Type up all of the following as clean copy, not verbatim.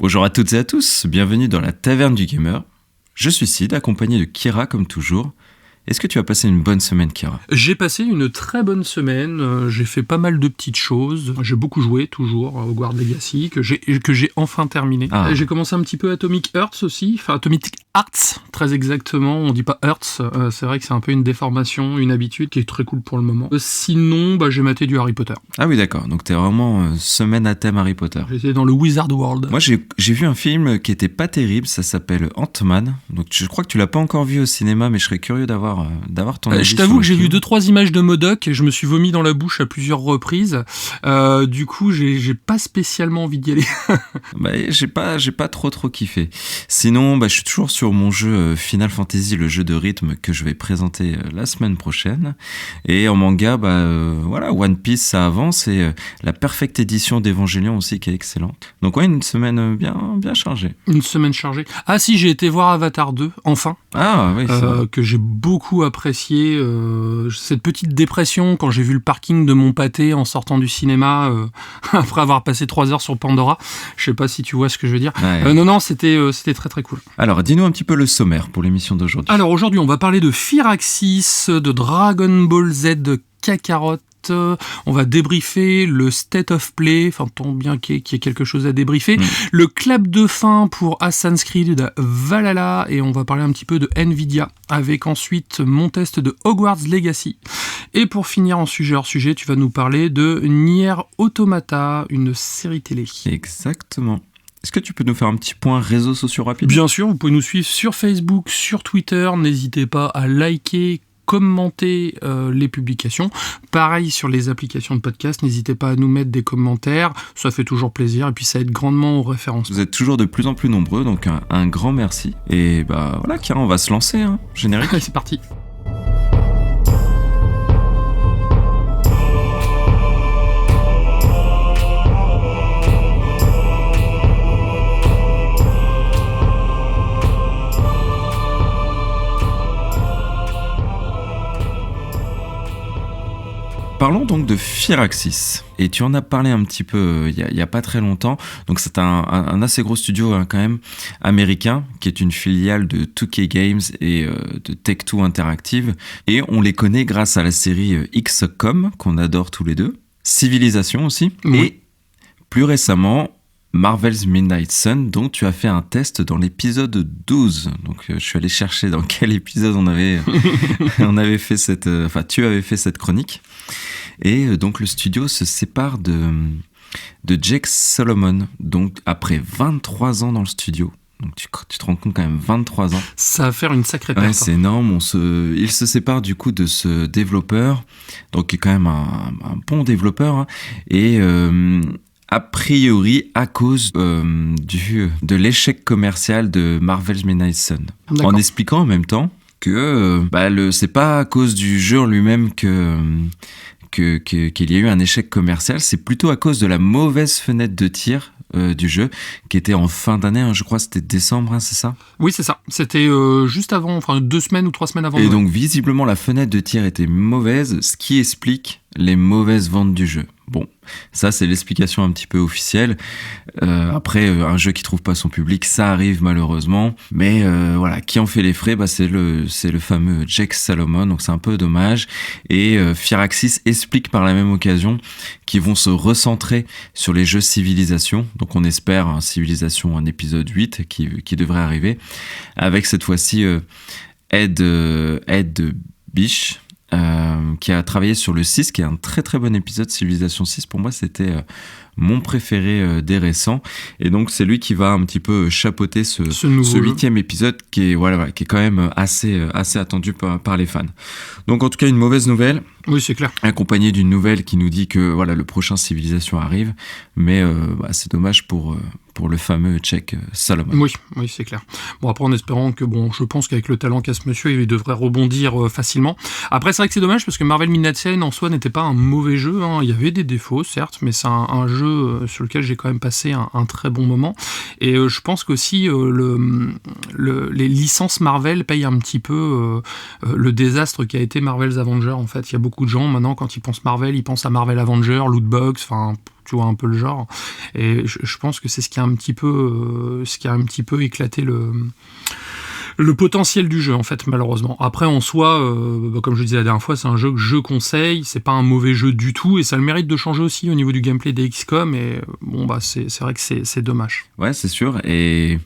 Bonjour à toutes et à tous, bienvenue dans la Taverne du Gamer. Je suis Sid, accompagné de Kira comme toujours. Est-ce que tu as passé une bonne semaine, Kira ? J'ai passé une très bonne semaine, j'ai fait pas mal de petites choses, j'ai beaucoup joué toujours à Hogwarts Legacy, que j'ai enfin terminé. J'ai commencé un petit peu Atomic Hearts aussi, enfin Atomic Hearts très exactement, on dit pas Hearts, c'est vrai que c'est un peu une déformation, une habitude qui est très cool pour le moment. Sinon, j'ai maté du Harry Potter. Ah oui d'accord, donc t'es vraiment semaine à thème Harry Potter. J'étais dans le Wizard World. Moi j'ai vu un film qui était pas terrible, ça s'appelle Ant-Man, donc je crois que tu l'as pas encore vu au cinéma, mais je serais curieux d'avoir ton avis. Je t'avoue que j'ai vu 2-3 images de MODOK et je me suis vomi dans la bouche à plusieurs reprises. Du coup, j'ai pas spécialement envie d'y aller. J'ai pas trop kiffé. Sinon, je suis toujours sur mon jeu Final Fantasy, le jeu de rythme que je vais présenter la semaine prochaine. Et en manga, voilà, One Piece, ça avance et la Perfect Edition d'Evangelion aussi qui est excellente. Donc ouais, une semaine bien chargée. Une semaine chargée. Ah si, j'ai été voir Avatar 2, enfin. Ah oui, que j'ai beaucoup apprécié cette petite dépression quand j'ai vu le parking de mon pâté en sortant du cinéma après avoir passé 3 heures sur Pandora. Je sais pas si tu vois ce que je veux dire. Ouais. Non, c'était très très cool. Alors, dis-nous un petit peu le sommaire pour l'émission d'aujourd'hui. Alors aujourd'hui, on va parler de Firaxis, de Dragon Ball Z Kakarot. On va débriefer le State of Play, enfin tant bien qu'il y ait quelque chose à débriefer, le clap de fin pour Assassin's Creed Valhalla, et on va parler un petit peu de Nvidia, avec ensuite mon test de Hogwarts Legacy. Et pour finir en sujet hors sujet, tu vas nous parler de Nier Automata, une série télé. Exactement. Est-ce que tu peux nous faire un petit point réseaux sociaux rapide ? Bien sûr, vous pouvez nous suivre sur Facebook, sur Twitter, n'hésitez pas à liker, commenter les publications. Pareil sur les applications de podcast, n'hésitez pas à nous mettre des commentaires, ça fait toujours plaisir et puis ça aide grandement au référencement. Vous êtes toujours de plus en plus nombreux, donc un grand merci. Et voilà, Kira, on va se lancer, générique. C'est parti. Parlons donc de Firaxis, et tu en as parlé un petit peu il y a pas très longtemps. Donc c'est un assez gros studio quand même américain qui est une filiale de 2K Games et de Take-Two Interactive, et on les connaît grâce à la série XCOM qu'on adore tous les deux, Civilization aussi, et plus récemment Marvel's Midnight Sun, dont tu as fait un test dans l'épisode 12. Donc je suis allé chercher dans quel épisode on avait fait tu avais fait cette chronique. Et donc le studio se sépare de Jake Solomon, donc après 23 ans dans le studio. Donc tu te rends compte quand même, 23 ans. Ça va faire une sacrée perte. Ouais, c'est énorme. Il se sépare du coup de ce développeur, donc qui est quand même un bon développeur, et a priori à cause de l'échec commercial de Marvel's Midnight Sun. D'accord. En expliquant en même temps que c'est pas à cause du jeu en lui-même qu'il y a eu un échec commercial, c'est plutôt à cause de la mauvaise fenêtre de tir du jeu, qui était en fin d'année, je crois c'était décembre, c'est ça ? Oui, c'est ça. C'était juste avant, 2 semaines ou 3 semaines avant. Et donc visiblement la fenêtre de tir était mauvaise, ce qui explique les mauvaises ventes du jeu. Bon, ça c'est l'explication un petit peu officielle. Après, un jeu qui trouve pas son public, ça arrive malheureusement. Mais voilà, qui en fait les frais, c'est le fameux Jake Solomon, donc c'est un peu dommage. Et Firaxis explique par la même occasion qu'ils vont se recentrer sur les jeux Civilization. Donc on espère Civilization, un épisode 8 qui devrait arriver, avec cette fois-ci Ed Bish, qui a travaillé sur le 6, qui est un très très bon épisode. Civilization 6, pour moi c'était mon préféré des récents, et donc c'est lui qui va un petit peu chapeauter ce 8e épisode qui est quand même assez attendu par les fans. Donc en tout cas une mauvaise nouvelle. Oui, c'est clair. Accompagné d'une nouvelle qui nous dit que le prochain Civilization arrive, mais c'est dommage pour le fameux Jake Solomon. Oui, c'est clair. Bon, après, en espérant que, je pense qu'avec le talent qu'a ce monsieur, il devrait rebondir facilement. Après, c'est vrai que c'est dommage parce que Marvel Midnight Sun en soi n'était pas un mauvais jeu. Il y avait des défauts, certes, mais c'est un jeu sur lequel j'ai quand même passé un très bon moment. Et je pense qu'aussi les licences Marvel payent un petit peu le désastre qui a été Marvel's Avengers. En fait, il y a beaucoup de gens maintenant, quand ils pensent Marvel, ils pensent à Marvel Avengers, Lootbox, tu vois un peu le genre. Et je pense que c'est ce qui a un petit peu éclaté le potentiel du jeu, en fait, malheureusement. Après, en soi, comme je disais la dernière fois, c'est un jeu que je conseille, c'est pas un mauvais jeu du tout, et ça a le mérite de changer aussi au niveau du gameplay des XCOM, et bon, bah, c'est vrai que c'est dommage. Ouais, c'est sûr, et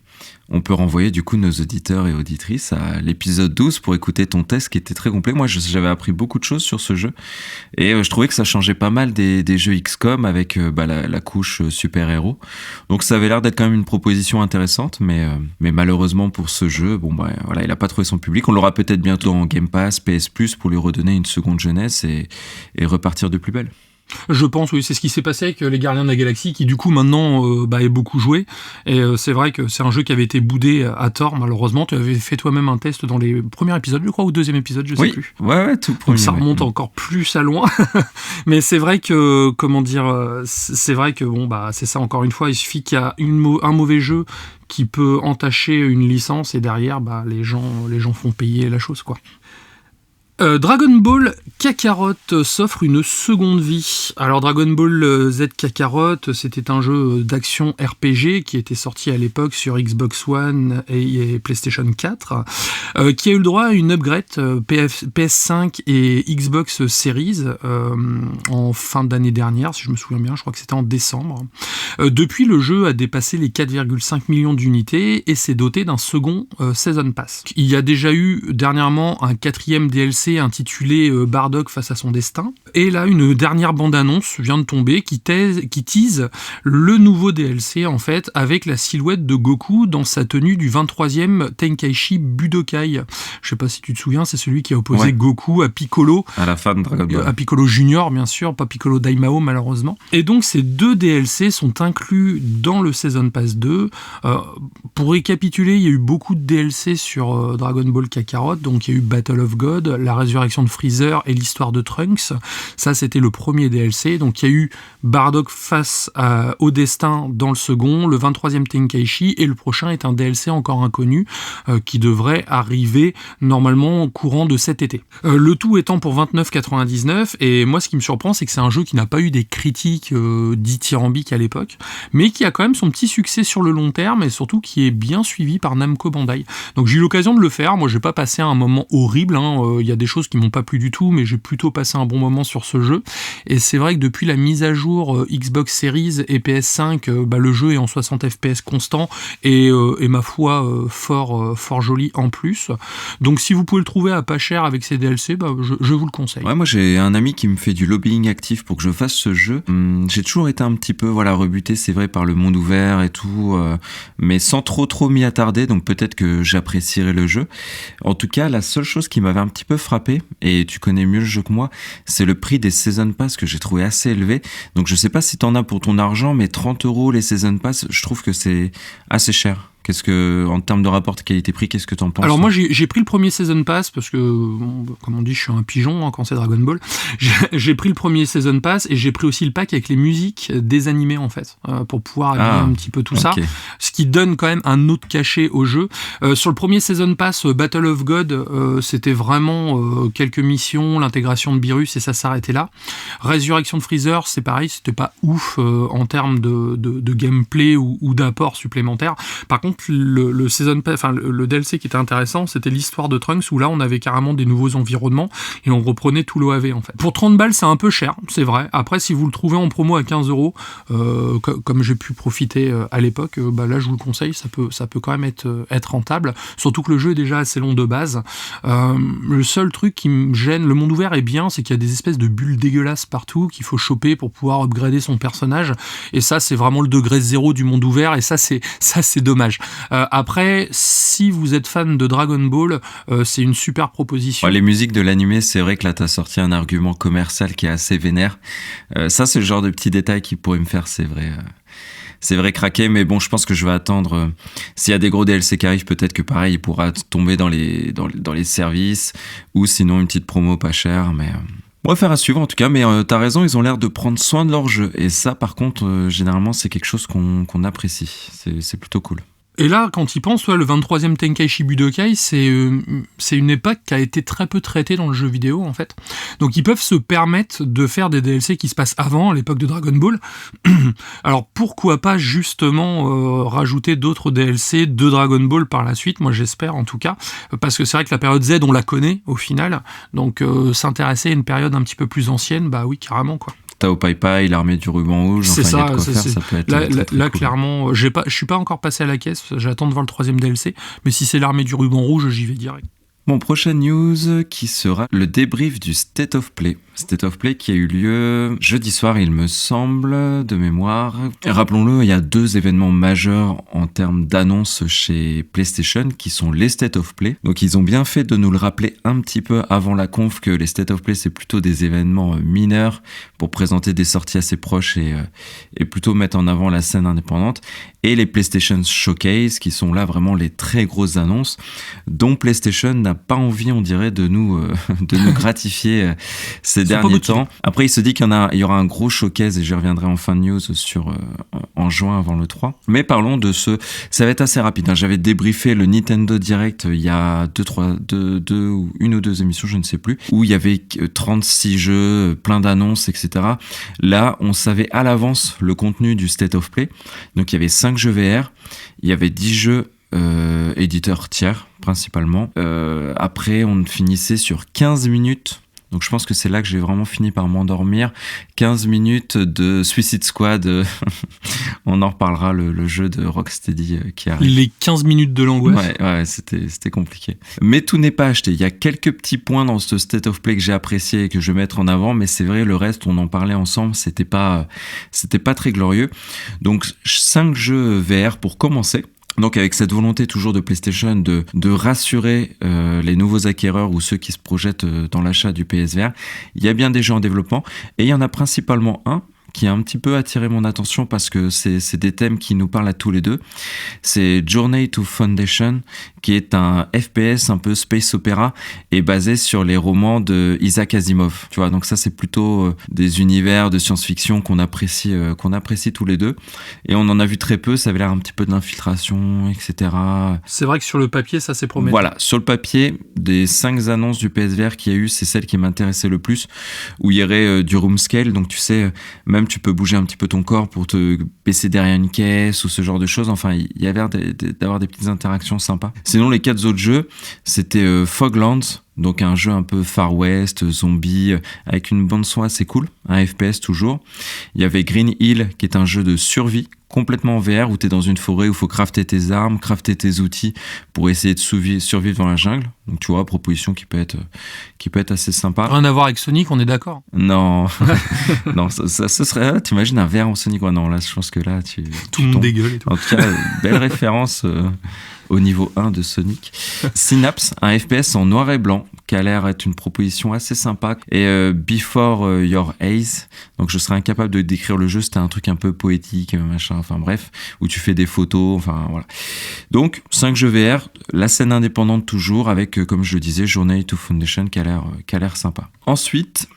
on peut renvoyer du coup nos auditeurs et auditrices à l'épisode 12 pour écouter ton test qui était très complet. Moi, j'avais appris beaucoup de choses sur ce jeu, et je trouvais que ça changeait pas mal des jeux XCOM avec la couche super-héros. Donc ça avait l'air d'être quand même une proposition intéressante, mais malheureusement pour ce jeu, bon bah voilà, il a pas trouvé son public. On l'aura peut-être bientôt en Game Pass, PS Plus pour lui redonner une seconde jeunesse et repartir de plus belle. Je pense, oui, c'est ce qui s'est passé avec les Gardiens de la Galaxie, qui du coup maintenant est beaucoup joué. Et c'est vrai que c'est un jeu qui avait été boudé à tort, malheureusement. Tu avais fait toi-même un test dans les premiers épisodes, je crois, ou deuxième épisode, je sais plus. Ouais, tout premier. Donc ça remonte encore plus à loin. Mais c'est vrai que, c'est vrai que bon, bah, c'est ça, encore une fois, il suffit qu'il y a un mauvais jeu qui peut entacher une licence, et derrière, bah, les gens font payer la chose, quoi. Dragon Ball Kakarot s'offre une seconde vie. Alors Dragon Ball Z Kakarot, c'était un jeu d'action RPG qui était sorti à l'époque sur Xbox One et PlayStation 4, qui a eu le droit à une upgrade PS5 et Xbox Series en fin d'année dernière, si je me souviens bien, je crois que c'était en décembre. Depuis, le jeu a dépassé les 4,5 millions d'unités et s'est doté d'un second Season Pass. Il y a déjà eu dernièrement un 4e DLC intitulé Bardock face à son destin. Et là, une dernière bande-annonce vient de tomber qui tease le nouveau DLC, en fait, avec la silhouette de Goku dans sa tenue du 23e Tenkaichi Budokai. Je sais pas si tu te souviens, c'est celui qui a opposé Goku à Piccolo. À la fin de Dragon Ball. À Piccolo Junior, bien sûr, pas Piccolo Daimao, malheureusement. Et donc, ces deux DLC sont inclus dans le Season Pass 2. Pour récapituler, il y a eu beaucoup de DLC sur Dragon Ball Kakarot. Donc, il y a eu Battle of God, la résurrection de Freezer et l'histoire de Trunks. Ça, c'était le premier DLC. Donc, il y a eu Bardock face au destin dans le second, le 23e Tenkaichi, et le prochain est un DLC encore inconnu qui devrait arriver normalement au courant de cet été. Le tout étant pour 29,99, et moi, ce qui me surprend, c'est que c'est un jeu qui n'a pas eu des critiques dithyrambiques à l'époque, mais qui a quand même son petit succès sur le long terme, et surtout qui est bien suivi par Namco Bandai. Donc, j'ai eu l'occasion de le faire. Moi, j'ai pas passé un moment horrible, il y a des choses qui m'ont pas plu du tout, mais j'ai plutôt passé un bon moment sur ce jeu. Et c'est vrai que depuis la mise à jour Xbox Series et PS5, le jeu est en 60 FPS constant et ma foi fort joli en plus. Donc si vous pouvez le trouver à pas cher avec ses DLC, je vous le conseille. Ouais, moi j'ai un ami qui me fait du lobbying actif pour que je fasse ce jeu. J'ai toujours été un petit peu rebuté, c'est vrai, par le monde ouvert et tout, mais sans trop m'y attarder, donc peut-être que j'apprécierai le jeu. En tout cas, la seule chose qui m'avait un petit peu frappé, et tu connais mieux le jeu que moi, c'est le prix des Season Pass que j'ai trouvé assez élevé. Donc je sais pas si t'en as pour ton argent, mais 30€ les Season Pass, je trouve que c'est assez cher. Qu'est-ce que, en termes de rapport qualité-prix, qu'est-ce que t'en penses? Alors moi j'ai pris le premier Season Pass parce que, comme on dit, je suis un pigeon quand c'est Dragon Ball. J'ai pris le premier Season Pass et j'ai pris aussi le pack avec les musiques des animés en fait, pour pouvoir habiller un petit peu tout ça, ce qui donne quand même un autre cachet au jeu. Sur le premier Season Pass, Battle of God, c'était vraiment quelques missions, l'intégration de Beerus et ça s'arrêtait là. Résurrection de Freezer, c'est pareil, c'était pas ouf en termes de gameplay ou d'apport supplémentaire. Par contre, le Season Pass, le DLC qui était intéressant, c'était l'histoire de Trunks où là on avait carrément des nouveaux environnements et on reprenait tout l'OAV en fait. Pour 30 balles, c'est un peu cher, c'est vrai. Après, si vous le trouvez en promo à 15€, comme j'ai pu profiter à l'époque, là je vous le conseille, ça peut quand même être rentable. Surtout que le jeu est déjà assez long de base. Le seul truc qui me gêne, le monde ouvert est bien, c'est qu'il y a des espèces de bulles dégueulasses partout qu'il faut choper pour pouvoir upgrader son personnage. Et ça, c'est vraiment le degré 0 du monde ouvert. Et ça, c'est dommage. Après, si vous êtes fan de Dragon Ball, c'est une super proposition. Ouais, les musiques de l'animé, c'est vrai que là t'as sorti un argument commercial qui est assez vénère. Ça, c'est le genre de petits détails qui pourraient me faire, c'est vrai craquer, mais bon, je pense que je vais attendre. S'il y a des gros DLC qui arrivent, peut-être que pareil, il pourra tomber dans les services, ou sinon une petite promo pas chère, mais... On va faire à suivre en tout cas, mais t'as raison, ils ont l'air de prendre soin de leur jeu, et ça par contre, généralement c'est quelque chose qu'on apprécie, c'est plutôt cool. Et là, quand il pense, le 23e Tenkaichi Budokai, c'est une époque qui a été très peu traitée dans le jeu vidéo, en fait. Donc ils peuvent se permettre de faire des DLC qui se passent avant, à l'époque de Dragon Ball. Alors pourquoi pas justement rajouter d'autres DLC de Dragon Ball par la suite, moi j'espère en tout cas, parce que c'est vrai que la période Z, on la connaît au final, donc s'intéresser à une période un petit peu plus ancienne, bah oui, carrément, quoi. Tao Pai Pai, l'armée du ruban rouge, c'est ça, ça peut être là cool. clairement, je suis pas encore passé à la caisse, j'attends de voir le 3e DLC, mais si c'est l'armée du ruban rouge, j'y vais direct. Bon, prochaine news qui sera le débrief du State of Play. State of Play qui a eu lieu jeudi soir, il me semble, de mémoire. Et rappelons-le, il y a 2 événements majeurs en termes d'annonces chez PlayStation qui sont les State of Play. Donc ils ont bien fait de nous le rappeler un petit peu avant la conf que les State of Play c'est plutôt des événements mineurs pour présenter des sorties assez proches et plutôt mettre en avant la scène indépendante. Et les PlayStation Showcase qui sont là vraiment les très grosses annonces dont PlayStation n'a pas envie, on dirait, de nous gratifier ces derniers temps. Après, il se dit qu'il y aura un gros showcase et j'y reviendrai en fin de news en juin avant le 3. Mais parlons de ça va être assez rapide. J'avais débriefé le Nintendo Direct il y a une ou deux émissions, je ne sais plus, où il y avait 36 jeux, plein d'annonces, etc. Là, on savait à l'avance le contenu du State of Play. Donc, il y avait 5 jeux VR, il y avait 10 jeux éditeurs tiers principalement. Après, on finissait sur 15 minutes. Donc je pense que c'est là que j'ai vraiment fini par m'endormir. 15 minutes de Suicide Squad. On en reparlera, le jeu de Rocksteady qui arrive. Les 15 minutes de l'angoisse. Ouais, c'était compliqué. Mais tout n'est pas acheté. Il y a quelques petits points dans ce State of Play que j'ai apprécié et que je vais mettre en avant. Mais c'est vrai, le reste, on en parlait ensemble. C'était pas très glorieux. Donc 5 jeux VR pour commencer. Donc avec cette volonté toujours de PlayStation de rassurer les nouveaux acquéreurs ou ceux qui se projettent dans l'achat du PSVR, il y a bien des jeux en développement et il y en a principalement un qui a un petit peu attiré mon attention parce que c'est des thèmes qui nous parlent à tous les deux. C'est Journey to Foundation, qui est un FPS un peu space opéra et basé sur les romans de Isaac Asimov. Tu vois, donc ça c'est plutôt des univers de science-fiction qu'on apprécie tous les deux. Et on en a vu très peu, ça avait l'air un petit peu de l'infiltration, etc. C'est vrai que sur le papier, ça c'est prometteur. Voilà, sur le papier, des 5 annonces du PSVR qu'il y a eu, c'est celle qui m'intéressait le plus, où il y aurait du room scale, donc tu sais, même tu peux bouger un petit peu ton corps pour te baisser derrière une caisse ou ce genre de choses. Enfin, il y avait l'air d'avoir des petites interactions sympas. Sinon, les 4 autres jeux, c'était Foglands, donc un jeu un peu Far West, zombie, avec une bande-son assez cool, un FPS toujours. Il y avait Green Hill, qui est un jeu de survie, complètement VR, où tu es dans une forêt où il faut crafter tes armes, crafter tes outils pour essayer de survivre dans la jungle. Donc tu vois, proposition qui peut être assez sympa. Rien à voir avec Sonic, on est d'accord? Non, non, ça serait... T'imagines un VR en Sonic? Ouais, non, là, je pense que là, tout le monde dégueule et tout. En tout cas, belle référence au niveau 1 de Sonic. Synapse, un FPS en noir et blanc, qui a l'air être une proposition assez sympa. Et Before Your Eyes, donc je serais incapable de décrire le jeu, c'était un truc un peu poétique, machin, enfin bref, où tu fais des photos, enfin voilà. Donc, 5 jeux VR, la scène indépendante toujours, avec, comme je le disais, Journey to Foundation, qui a l'air sympa. Ensuite...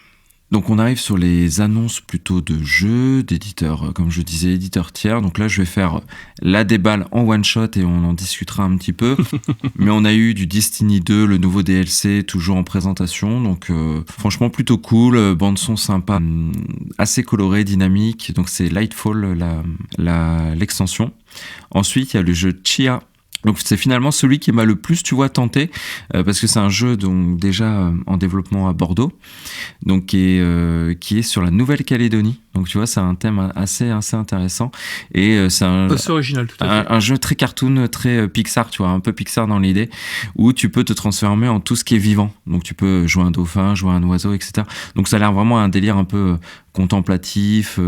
Donc on arrive sur les annonces plutôt de jeux, d'éditeurs, comme je disais, éditeurs tiers. Donc là je vais faire la déballe en one shot et on en discutera un petit peu. Mais on a eu du Destiny 2, le nouveau DLC, toujours en présentation. Donc franchement plutôt cool, bande son sympa, assez coloré, dynamique. Donc c'est Lightfall, l'extension. Ensuite il y a le jeu Chia. Donc c'est finalement celui qui m'a le plus, tu vois, tenté, parce que c'est un jeu donc déjà en développement à Bordeaux, donc qui est sur la Nouvelle-Calédonie. Donc tu vois, c'est un thème assez intéressant et c'est original, tout à fait. Un jeu très cartoon, très Pixar, tu vois, un peu Pixar dans l'idée, où tu peux te transformer en tout ce qui est vivant. Donc tu peux jouer un dauphin, jouer un oiseau, etc. Donc ça a l'air vraiment un délire un peu contemplatif,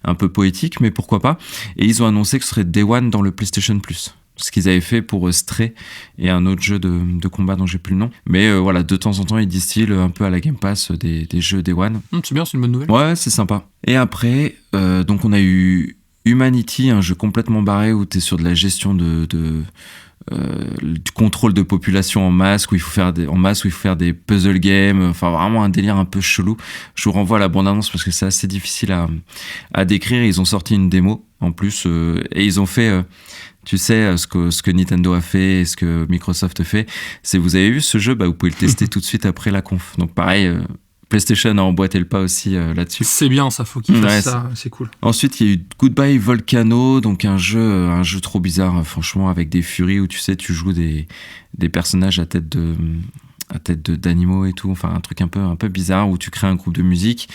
un peu poétique, mais pourquoi pas. Et ils ont annoncé que ce serait Day One dans le PlayStation Plus. Ce qu'ils avaient fait pour Stray et un autre jeu de combat dont j'ai plus le nom. Mais voilà, de temps en temps, ils distillent un peu à la Game Pass des jeux Day One. C'est bien, c'est une bonne nouvelle. Ouais, c'est sympa. Et après, donc on a eu Humanity, un jeu complètement barré où tu es sur de la gestion du contrôle de population en masse, où il faut faire des puzzle games, enfin vraiment un délire un peu chelou. Je vous renvoie à la bande-annonce parce que c'est assez difficile à décrire. Ils ont sorti une démo en plus et ils ont fait... tu sais, ce que Nintendo a fait et ce que Microsoft fait, c'est vous avez vu ce jeu, vous pouvez le tester tout de suite après la conf. Donc pareil, PlayStation a emboîté le pas aussi là-dessus. C'est bien, ça, faut qu'ils fassent ça, c'est cool. Ensuite, il y a eu Goodbye Volcano, donc un jeu trop bizarre, franchement, avec des furies où tu joues des personnages à tête d'animaux et tout, enfin un truc un peu bizarre où tu crées un groupe de musique.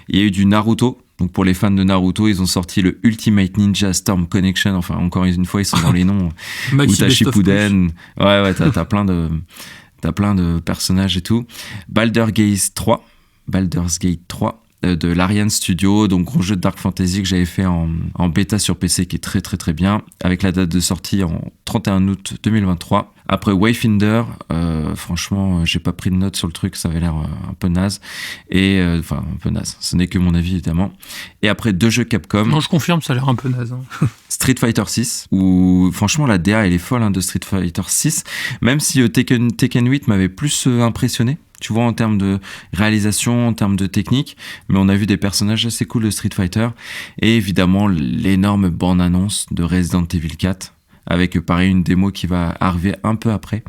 Il y a eu du Naruto. Donc pour les fans de Naruto, ils ont sorti le Ultimate Ninja Storm Connection. Enfin, encore une fois, ils sont dans les noms. Ou t'as Shippuden. Ouais, t'as plein de personnages et tout. Baldur's Gate 3 de l'Ariane Studio, donc gros jeu de Dark Fantasy que j'avais fait en bêta sur PC qui est très très très bien, avec la date de sortie en 31 août 2023. Après Wayfinder, franchement, j'ai pas pris de note sur le truc, ça avait l'air un peu naze. Et enfin, un peu naze, ce n'est que mon avis évidemment. Et après 2 jeux Capcom. Non, je confirme, ça a l'air un peu naze. Street Fighter 6, où franchement la DA elle est folle de Street Fighter 6, même si Tekken 8 m'avait plus impressionné. Tu vois, en termes de réalisation, en termes de technique, mais on a vu des personnages assez cool de Street Fighter, et évidemment l'énorme bande-annonce de Resident Evil 4, avec pareil une démo qui va arriver un peu après.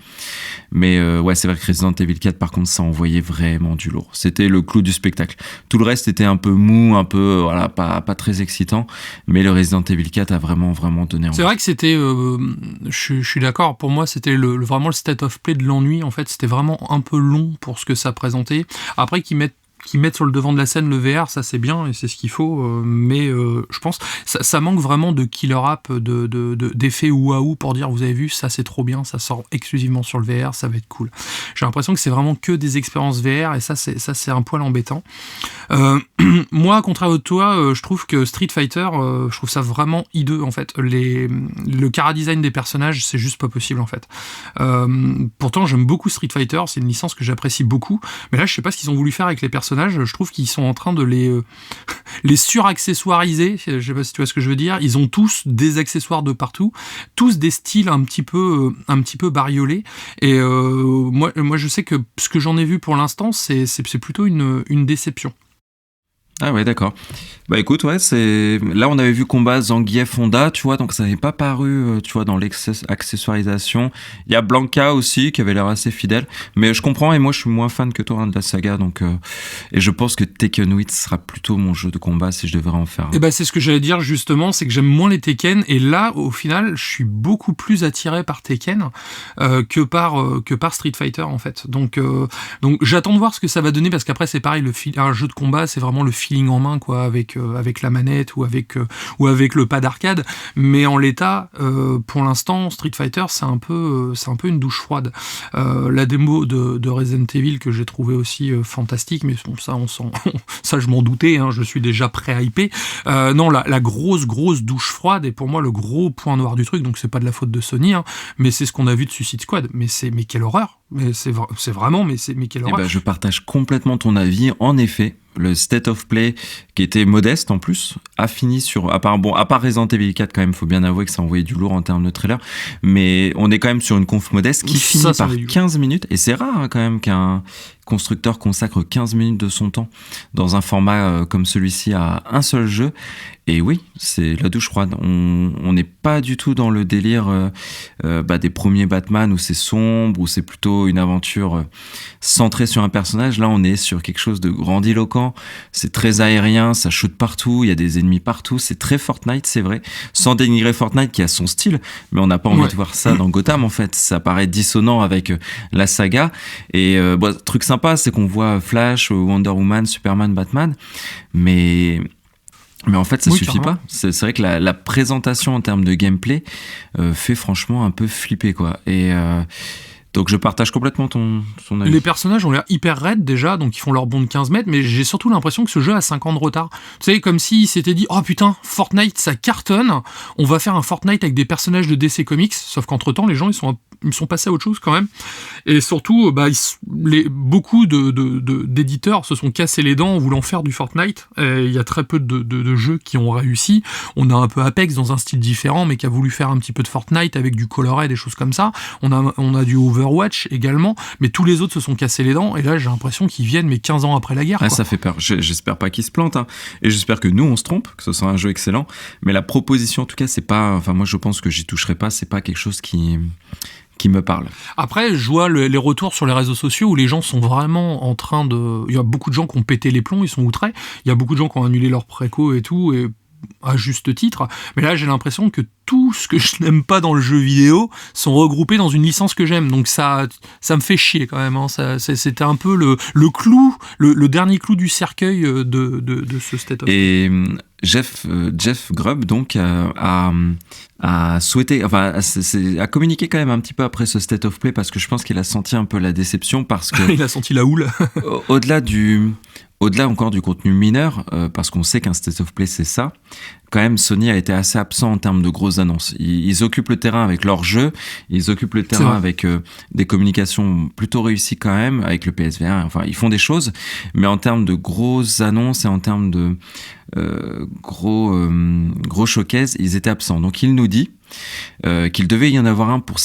Mais ouais, c'est vrai que Resident Evil 4, par contre, ça envoyait vraiment du lourd. C'était le clou du spectacle. Tout le reste était un peu mou, un peu, voilà, pas très excitant, mais le Resident Evil 4 a vraiment donné envie. C'est vrai que c'était, je suis d'accord, pour moi, c'était vraiment le state of play de l'ennui, en fait. C'était vraiment un peu long pour ce que ça présentait. Après, qu'ils mettent sur le devant de la scène le VR, ça c'est bien et c'est ce qu'il faut, mais je pense ça manque vraiment de killer app, d'effets waouh pour dire vous avez vu, ça c'est trop bien, ça sort exclusivement sur le VR, ça va être cool. J'ai l'impression que c'est vraiment que des expériences VR et ça c'est un poil embêtant. Moi, à contraire de toi, je trouve que Street Fighter, je trouve ça vraiment hideux en fait. Le chara-design des personnages, c'est juste pas possible en fait. Pourtant, j'aime beaucoup Street Fighter, c'est une licence que j'apprécie beaucoup, mais là, je sais pas ce qu'ils ont voulu faire avec les personnages. Je trouve qu'ils sont en train de les suraccessoiriser. Je sais pas si tu vois ce que je veux dire. Ils ont tous des accessoires de partout, tous des styles un petit peu bariolés. Et moi, je sais que ce que j'en ai vu pour l'instant, c'est plutôt une déception. Ah ouais, d'accord. Bah écoute, ouais, là on avait vu combat Zangief Honda, tu vois, donc ça n'avait pas paru, tu vois, dans l'accessoirisation. Il y a Blanca aussi qui avait l'air assez fidèle, mais je comprends et moi je suis moins fan que toi de la saga, donc et je pense que Tekken 8 sera plutôt mon jeu de combat si je devrais en faire. Et bah c'est ce que j'allais dire justement, c'est que j'aime moins les Tekken et là au final je suis beaucoup plus attiré par Tekken que par Street Fighter en fait. Donc j'attends de voir ce que ça va donner parce qu'après c'est pareil, un jeu de combat c'est vraiment le feeling en main quoi, avec la manette ou avec le pad arcade, mais en l'état pour l'instant Street Fighter c'est un peu une douche froide. La démo de Resident Evil que j'ai trouvé aussi fantastique, mais bon, ça je m'en doutais, hein, je suis déjà pré-hypé. Non, la grosse douche froide est pour moi le gros point noir du truc, donc c'est pas de la faute de Sony, hein, mais c'est ce qu'on a vu de Suicide Squad, mais quelle horreur, mais c'est vraiment, mais quelle horreur. Je partage complètement ton avis, en effet. Le state of play, qui était modeste en plus, a fini à part Resident Evil 4 quand même, faut bien avouer que ça envoyait du lourd en termes de trailer, mais on est quand même sur une conf modeste qui finit par 15 minutes, et c'est rare hein, quand même qu'un constructeur consacre 15 minutes de son temps dans un format comme celui-ci à un seul jeu. Et oui, c'est la douche froide. On n'est pas du tout dans le délire des premiers Batman où c'est sombre, où c'est plutôt une aventure centrée sur un personnage. Là, on est sur quelque chose de grandiloquent. C'est très aérien, ça shoot partout, il y a des ennemis partout. C'est très Fortnite, c'est vrai. Sans dénigrer Fortnite qui a son style, mais on n'a pas envie de voir ça dans Gotham en fait. Ça paraît dissonant avec la saga. Et truc sympa, c'est qu'on voit Flash, Wonder Woman, Superman, Batman, mais en fait, ça suffit pas. C'est vrai que la présentation en termes de gameplay fait franchement un peu flipper, quoi. Et donc je partage complètement ton avis. Les personnages ont l'air hyper raides déjà, donc ils font leur bond de 15 mètres, mais j'ai surtout l'impression que ce jeu a 5 ans de retard. Tu sais, comme s'ils s'étaient dit « Oh putain, Fortnite, ça cartonne, on va faire un Fortnite avec des personnages de DC Comics », sauf qu'entre-temps, les gens, ils sont ils sont passés à autre chose quand même. Et surtout, beaucoup d'éditeurs se sont cassés les dents en voulant faire du Fortnite. Il y a très peu de jeux qui ont réussi. On a un peu Apex dans un style différent, mais qui a voulu faire un petit peu de Fortnite avec du coloré, des choses comme ça. On a du Overwatch également, mais tous les autres se sont cassés les dents. Et là, j'ai l'impression qu'ils viennent, mais 15 ans après la guerre. Ah, ça fait peur. J'espère pas qu'ils se plantent, hein. Et j'espère que nous, on se trompe, que ce soit un jeu excellent. Mais la proposition, en tout cas, c'est pas. Enfin, moi, je pense que j'y toucherai pas. C'est pas quelque chose qui me parle. Après, je vois les retours sur les réseaux sociaux où les gens sont vraiment en train de... Il y a beaucoup de gens qui ont pété les plombs, ils sont outrés. Il y a beaucoup de gens qui ont annulé leur préco et tout, et à juste titre. Mais là, j'ai l'impression que tout ce que je n'aime pas dans le jeu vidéo sont regroupés dans une licence que j'aime. Donc ça me fait chier quand même. Hein. C'était un peu le clou, le dernier clou du cercueil de ce State of Play. Et Jeff Grubb donc a souhaité, enfin a communiqué quand même un petit peu après ce State of Play, parce que je pense qu'il a senti un peu la déception, parce que il a senti la houle. Au-delà encore du contenu mineur, parce qu'on sait qu'un State of Play c'est ça, quand même Sony a été assez absent en termes de grosses annonces. Ils occupent le terrain avec leurs jeux, ils occupent le terrain avec des communications plutôt réussies quand même, avec le PSVR, enfin ils font des choses, mais en termes de grosses annonces et en termes de gros showcase, ils étaient absents. Donc il nous dit qu'il devait y en avoir un pour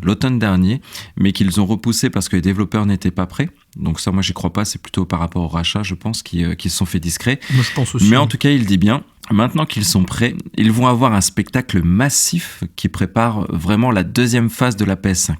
l'automne dernier, mais qu'ils ont repoussé parce que les développeurs n'étaient pas prêts. Donc ça, moi, j'y crois pas. C'est plutôt par rapport au rachat, je pense, qu'ils se sont fait discrets. Moi, je pense aussi. Mais en tout cas, il dit bien, maintenant qu'ils sont prêts, ils vont avoir un spectacle massif qui prépare vraiment la deuxième phase de la PS5.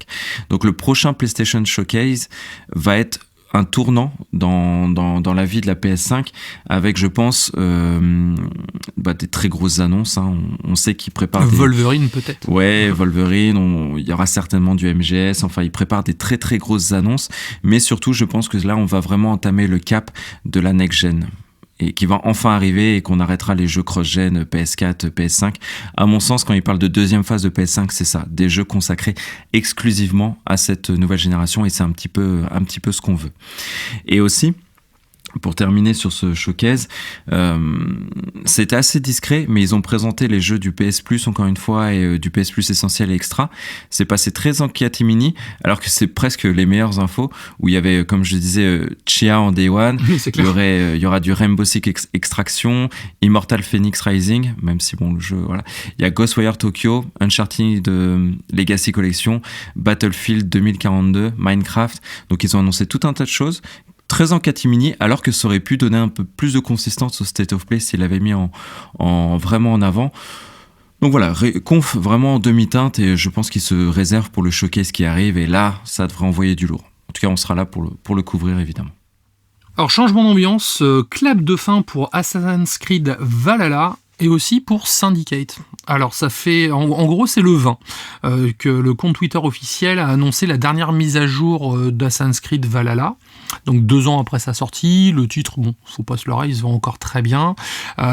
Donc le prochain PlayStation Showcase va être un tournant dans la vie de la PS5, avec, je pense, des très grosses annonces. Hein. On sait qu'ils préparent Wolverine peut-être. Ouais, Wolverine, il y aura certainement du MGS, enfin ils préparent des très très grosses annonces, mais surtout je pense que là on va vraiment entamer le cap de la next-gen, et qui va enfin arriver, et qu'on arrêtera les jeux cross-gen PS4, PS5. À mon sens, quand il parle de deuxième phase de PS5, c'est ça, des jeux consacrés exclusivement à cette nouvelle génération, et c'est un petit peu ce qu'on veut. Et aussi, pour terminer sur ce showcase, c'était assez discret, mais ils ont présenté les jeux du PS Plus encore une fois, et du PS Plus Essentiel et Extra. C'est passé très en catimini, alors que c'est presque les meilleures infos, où il y avait, comme je disais, Chia en Day One, il y aura du Rainbow Six Extraction, Immortal Phoenix Rising, même si bon, le jeu, voilà. Il y a Ghostwire Tokyo, Uncharted Legacy Collection, Battlefield 2042, Minecraft. Donc ils ont annoncé tout un tas de choses, très en catimini, alors que ça aurait pu donner un peu plus de consistance au State of Play s'il l'avait mis vraiment en avant. Donc voilà, conf vraiment en demi-teinte, et je pense qu'il se réserve pour le showcase qui arrive, et là, ça devrait envoyer du lourd. En tout cas, on sera là pour le couvrir, évidemment. Alors, changement d'ambiance, clap de fin pour Assassin's Creed Valhalla, et aussi pour Syndicate. Alors ça fait, en gros c'est le 20 que le compte Twitter officiel a annoncé la dernière mise à jour d'Assassin's Creed Valhalla. Donc 2 ans après sa sortie, le titre, bon, faut pas se leurrer, il se vend encore très bien.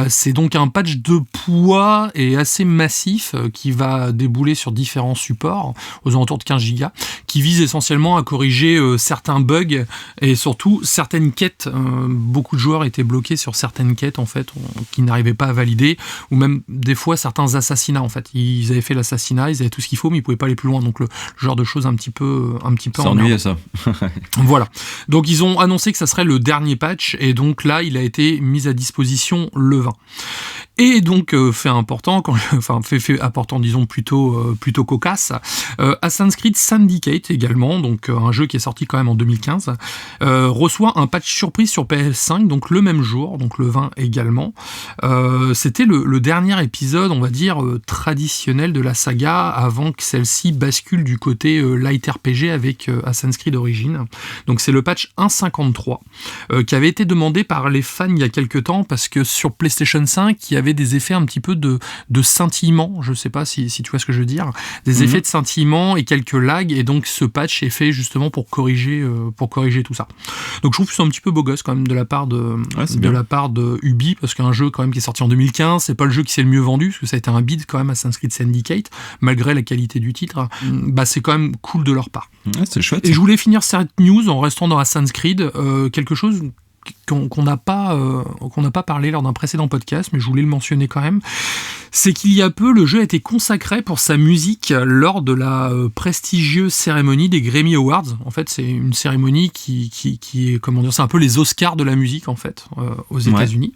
C'est donc un patch de poids et assez massif qui va débouler sur différents supports, aux alentours de 15 Go, qui vise essentiellement à corriger certains bugs et surtout certaines quêtes. Beaucoup de joueurs étaient bloqués sur certaines quêtes en fait, qui n'arrivaient pas à valider, ou même des fois certains assassinats en fait. Ils avaient fait l'assassinat, ils avaient tout ce qu'il faut, mais ils pouvaient pas aller plus loin. Donc le genre de choses un petit peu s'ennuyer ça. Voilà. Donc ils ont annoncé que ça serait le dernier patch, et donc là il a été mis à disposition le 20. Et donc fait important, disons plutôt cocasse, Assassin's Creed Syndicate également, donc un jeu qui est sorti quand même en 2015, reçoit un patch surprise sur PS5, donc le même jour, donc le 20 également. C'était le dernier épisode, on va dire, traditionnel de la saga, avant que celle-ci bascule du côté light RPG avec Assassin's Creed Origins. Donc c'est le patch 1.53 qui avait été demandé par les fans il y a quelques temps, parce que sur PlayStation 5 il y avait des effets un petit peu de scintillement, je sais pas si tu vois ce que je veux dire, des effets de scintillement et quelques lags, et donc ce patch est fait justement pour corriger tout ça. Donc je trouve que c'est un petit peu beau gosse quand même de la part de Ubi, parce qu'un jeu quand même qui est sorti en 2015, c'est pas le jeu qui s'est le mieux vendu, parce que ça a été un bid quand même, Assassin's Creed Syndicate, malgré la qualité du titre. C'est quand même cool de leur part. Ouais, c'est chouette. Et je voulais finir cette news en restant dans Assassin's Creed, quelque chose qu'on n'a pas parlé lors d'un précédent podcast, mais je voulais le mentionner quand même. C'est qu'il y a peu, le jeu a été consacré pour sa musique lors de la prestigieuse cérémonie des Grammy Awards. En fait, c'est une cérémonie qui est, comment dire, c'est un peu les Oscars de la musique, en fait, aux États-Unis.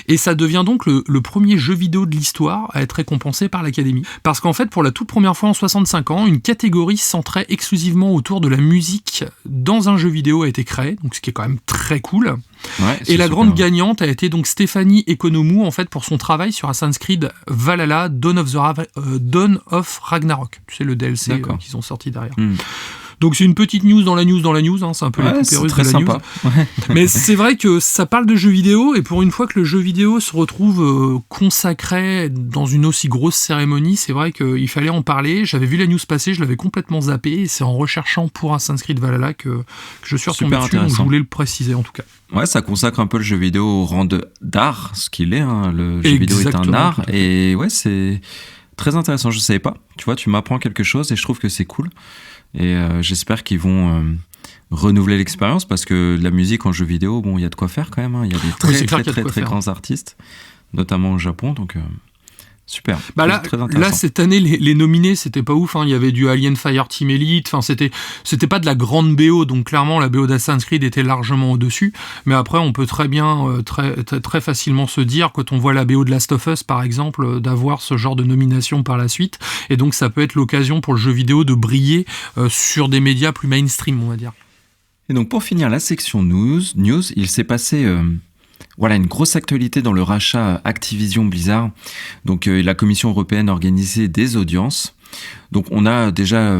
Et ça devient donc le premier jeu vidéo de l'histoire à être récompensé par l'Académie. Parce qu'en fait, pour la toute première fois en 65 ans, une catégorie centrée exclusivement autour de la musique dans un jeu vidéo a été créée, donc ce qui est quand même très cool. Ouais, et la grande gagnante a été donc Stéphanie Economou, en fait, pour son travail sur Assassin's Creed Valhalla, Dawn of Ragnarok. Tu sais, le DLC qu'ils ont sorti derrière. Donc c'est une petite news dans la news, hein, c'est un peu la poupée russe de la sympa. News. Mais c'est vrai que ça parle de jeux vidéo, et pour une fois que le jeu vidéo se retrouve consacré dans une aussi grosse cérémonie, c'est vrai qu'il fallait en parler. J'avais vu la news passer, je l'avais complètement zappé, et c'est en recherchant pour Assassin's Creed Valhalla que je suis retombé dessus, donc je voulais le préciser en tout cas. Ouais, ça consacre un peu le jeu vidéo au rang d'art, ce qu'il est, hein. Le jeu vidéo est un art, et ouais, c'est très intéressant, je savais pas. Tu vois, tu m'apprends quelque chose, et je trouve que c'est cool. Et j'espère qu'ils vont renouveler l'expérience, parce que la musique en jeu vidéo, bon, il y a de quoi faire quand même, hein. Il y a des très grands artistes, notamment au Japon, donc super. Bah là, cette année, les nominés, c'était pas ouf, hein. Il y avait du Alien Fireteam Elite, enfin, c'était pas de la grande BO, donc clairement, la BO d'Assassin's Creed était largement au-dessus. Mais après, on peut très bien, très facilement se dire, quand on voit la BO de Last of Us, par exemple, d'avoir ce genre de nomination par la suite. Et donc, ça peut être l'occasion pour le jeu vidéo de briller sur des médias plus mainstream, on va dire. Et donc, pour finir la section news, il s'est passé... Voilà, une grosse actualité dans le rachat Activision Blizzard. Donc la Commission européenne a organisé des audiences. Donc on a déjà,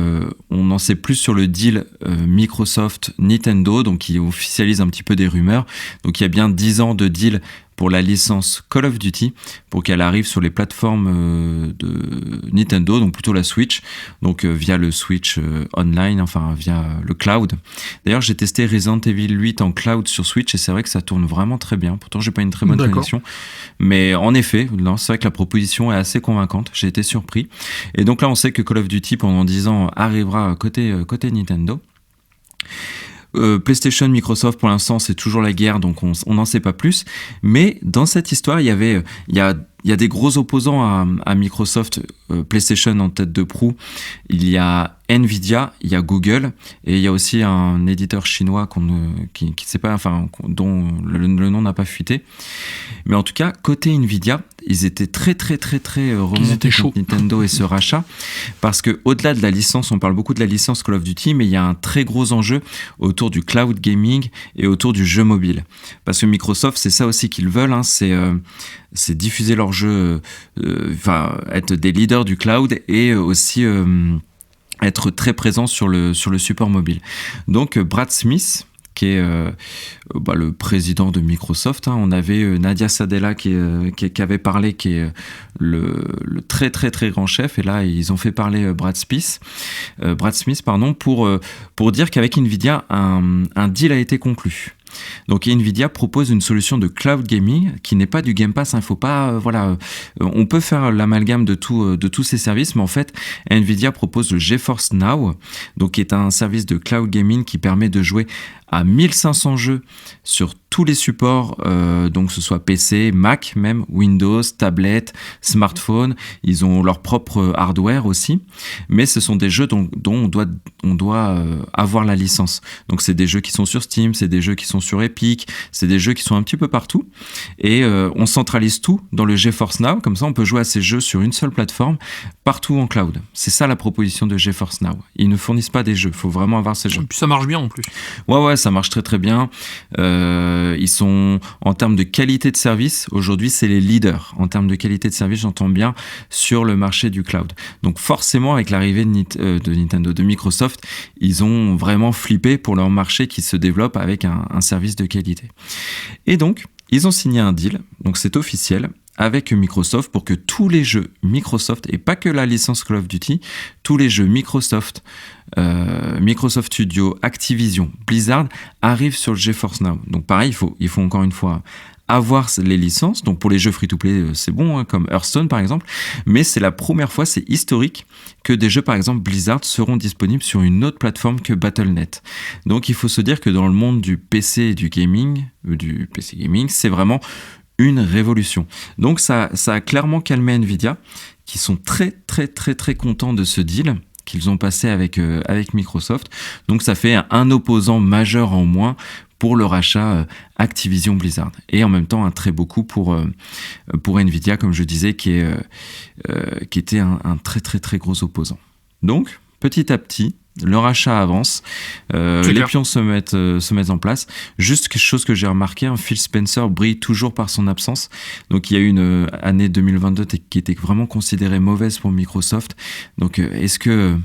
on en sait plus sur le deal Microsoft-Nintendo, donc qui officialise un petit peu des rumeurs. Donc il y a bien 10 ans de deal pour la licence Call of Duty, pour qu'elle arrive sur les plateformes de Nintendo, donc plutôt la Switch, donc via le Switch online, enfin via le cloud. D'ailleurs, j'ai testé Resident Evil 8 en cloud sur Switch, et c'est vrai que ça tourne vraiment très bien. Pourtant, j'ai pas une très bonne connexion, mais en effet, non, c'est vrai que la proposition est assez convaincante. J'ai été surpris. Et donc là, on sait que Call of Duty pendant 10 ans arrivera côté Nintendo. PlayStation, Microsoft, pour l'instant, c'est toujours la guerre, donc on n'en sait pas plus. Mais dans cette histoire, il y a des gros opposants à Microsoft, PlayStation en tête de proue. Il y a Nvidia, il y a Google, et il y a aussi un éditeur chinois qui sait pas, enfin, dont le nom n'a pas fuité. Mais en tout cas, côté Nvidia, ils étaient très remontés contre Nintendo et ce rachat, parce que au-delà de la licence, on parle beaucoup de la licence Call of Duty, mais il y a un très gros enjeu autour du cloud gaming et autour du jeu mobile. Parce que Microsoft, c'est ça aussi qu'ils veulent, hein, c'est diffuser leurs jeux, être des leaders du cloud, et aussi être très présent sur le support mobile. Donc Brad Smith, qui est le président de Microsoft, hein. On avait Nadia Sadella qui avait parlé, qui est le très grand chef, et là ils ont fait parler Brad Smith, pour dire qu'avec Nvidia un deal a été conclu. Donc Nvidia propose une solution de cloud gaming qui n'est pas du Game Pass, hein. Faut pas, on peut faire l'amalgame de tous ces services, mais en fait Nvidia propose le GeForce Now, donc qui est un service de cloud gaming qui permet de jouer à 1500 jeux sur tous les supports, donc que ce soit PC, Mac même, Windows, tablette, smartphone. Ils ont leur propre hardware aussi, mais ce sont des jeux dont on doit avoir la licence. Donc c'est des jeux qui sont sur Steam, c'est des jeux qui sont sur Epic, c'est des jeux qui sont un petit peu partout, et on centralise tout dans le GeForce Now. Comme ça, on peut jouer à ces jeux sur une seule plateforme, partout en cloud. C'est ça la proposition de GeForce Now. Ils ne fournissent pas des jeux, il faut vraiment avoir ces jeux. Et puis ça marche bien en plus. Ouais, ça marche très bien. Ils sont, en termes de qualité de service, aujourd'hui c'est les leaders en termes de qualité de service, j'entends bien, sur le marché du cloud. Donc forcément, avec l'arrivée de Nintendo, de Microsoft, ils ont vraiment flippé pour leur marché qui se développe avec un service de qualité. Et donc, ils ont signé un deal, donc c'est officiel, avec Microsoft, pour que tous les jeux Microsoft, et pas que la licence Call of Duty, tous les jeux Microsoft, Microsoft Studio, Activision, Blizzard arrivent sur le GeForce Now. Donc pareil, il faut encore une fois avoir les licences. Donc pour les jeux free-to-play, c'est bon, hein, comme Hearthstone par exemple, mais c'est la première fois, c'est historique, que des jeux par exemple Blizzard seront disponibles sur une autre plateforme que Battle.net. Donc il faut se dire que dans le monde du PC et du gaming, c'est vraiment une révolution. Donc ça a clairement calmé Nvidia, qui sont très très très très contents de ce deal qu'ils ont passé avec Microsoft. Donc ça fait un opposant majeur en moins pour le rachat Activision Blizzard. Et en même temps, un très beau coup pour Nvidia, comme je disais, qui était un très très très gros opposant. Donc, petit à petit, le rachat avance, les pions se mettent en place. Juste quelque chose que j'ai remarqué, Phil Spencer brille toujours par son absence. Donc il y a eu une année 2022 qui était vraiment considérée mauvaise pour Microsoft. Donc est-ce que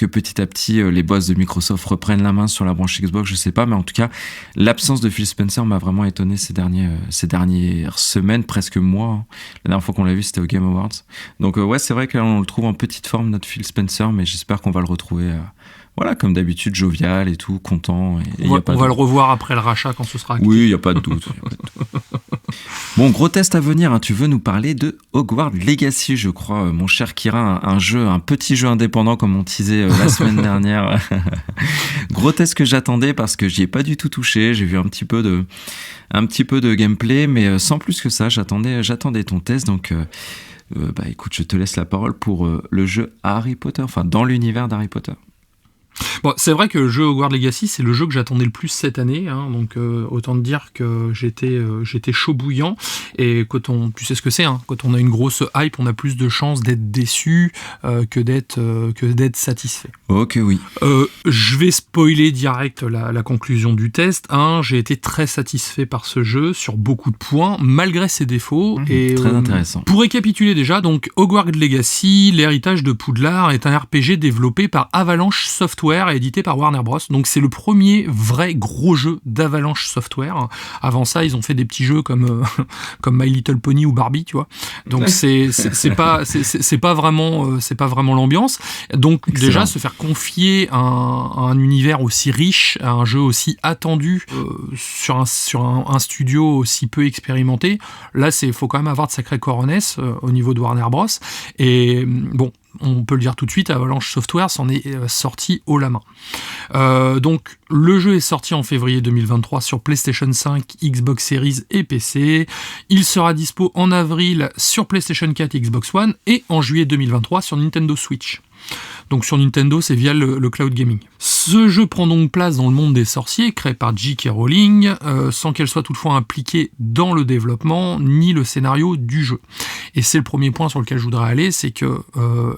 petit à petit les boss de Microsoft reprennent la main sur la branche Xbox? Je sais pas, mais en tout cas l'absence de Phil Spencer m'a vraiment étonné ces dernières semaines, presque mois. La dernière fois qu'on l'a vu, c'était au Game Awards. Donc c'est vrai que là, on le trouve en petite forme, notre Phil Spencer, mais j'espère qu'on va le retrouver comme d'habitude, jovial et tout, content. On va le revoir après le rachat quand ce sera actif. Oui, il n'y a pas de doute. Bon, gros test à venir, tu veux nous parler de Hogwarts Legacy, je crois, mon cher Kira, un petit jeu indépendant comme on teasait la semaine dernière. Gros test que j'attendais parce que j'y ai pas du tout touché, j'ai vu un petit peu de gameplay, mais sans plus que ça, j'attendais ton test, donc écoute, je te laisse la parole pour le jeu Harry Potter, dans l'univers d'Harry Potter. Bon, c'est vrai que le jeu Hogwarts Legacy, c'est le jeu que j'attendais le plus cette année, donc autant te dire que j'étais chaud bouillant, et tu sais ce que c'est, quand on a une grosse hype, on a plus de chances d'être déçu que d'être satisfait. Ok, oui. Je vais spoiler direct la conclusion du test. J'ai été très satisfait par ce jeu sur beaucoup de points, malgré ses défauts. Très intéressant. Pour récapituler déjà, donc Hogwarts Legacy, l'héritage de Poudlard, est un RPG développé par Avalanche Software et édité par Warner Bros. Donc c'est le premier vrai gros jeu d'Avalanche Software. Avant ça, ils ont fait des petits jeux comme My Little Pony ou Barbie, tu vois. Donc c'est pas vraiment l'ambiance. Donc excellent. Déjà se faire confier un univers aussi riche, un jeu aussi attendu sur un studio aussi peu expérimenté. Là, faut quand même avoir de sacrées coronesses au niveau de Warner Bros. Et bon, on peut le dire tout de suite, Avalanche Software s'en est sorti haut la main. Donc le jeu est sorti en février 2023 sur PlayStation 5, Xbox Series et PC. Il sera dispo en avril sur PlayStation 4 et Xbox One et en juillet 2023 sur Nintendo Switch. Donc sur Nintendo, c'est via le cloud gaming. Ce jeu prend donc place dans le monde des sorciers, créé par J.K. Rowling, sans qu'elle soit toutefois impliquée dans le développement ni le scénario du jeu. Et c'est le premier point sur lequel je voudrais aller, c'est que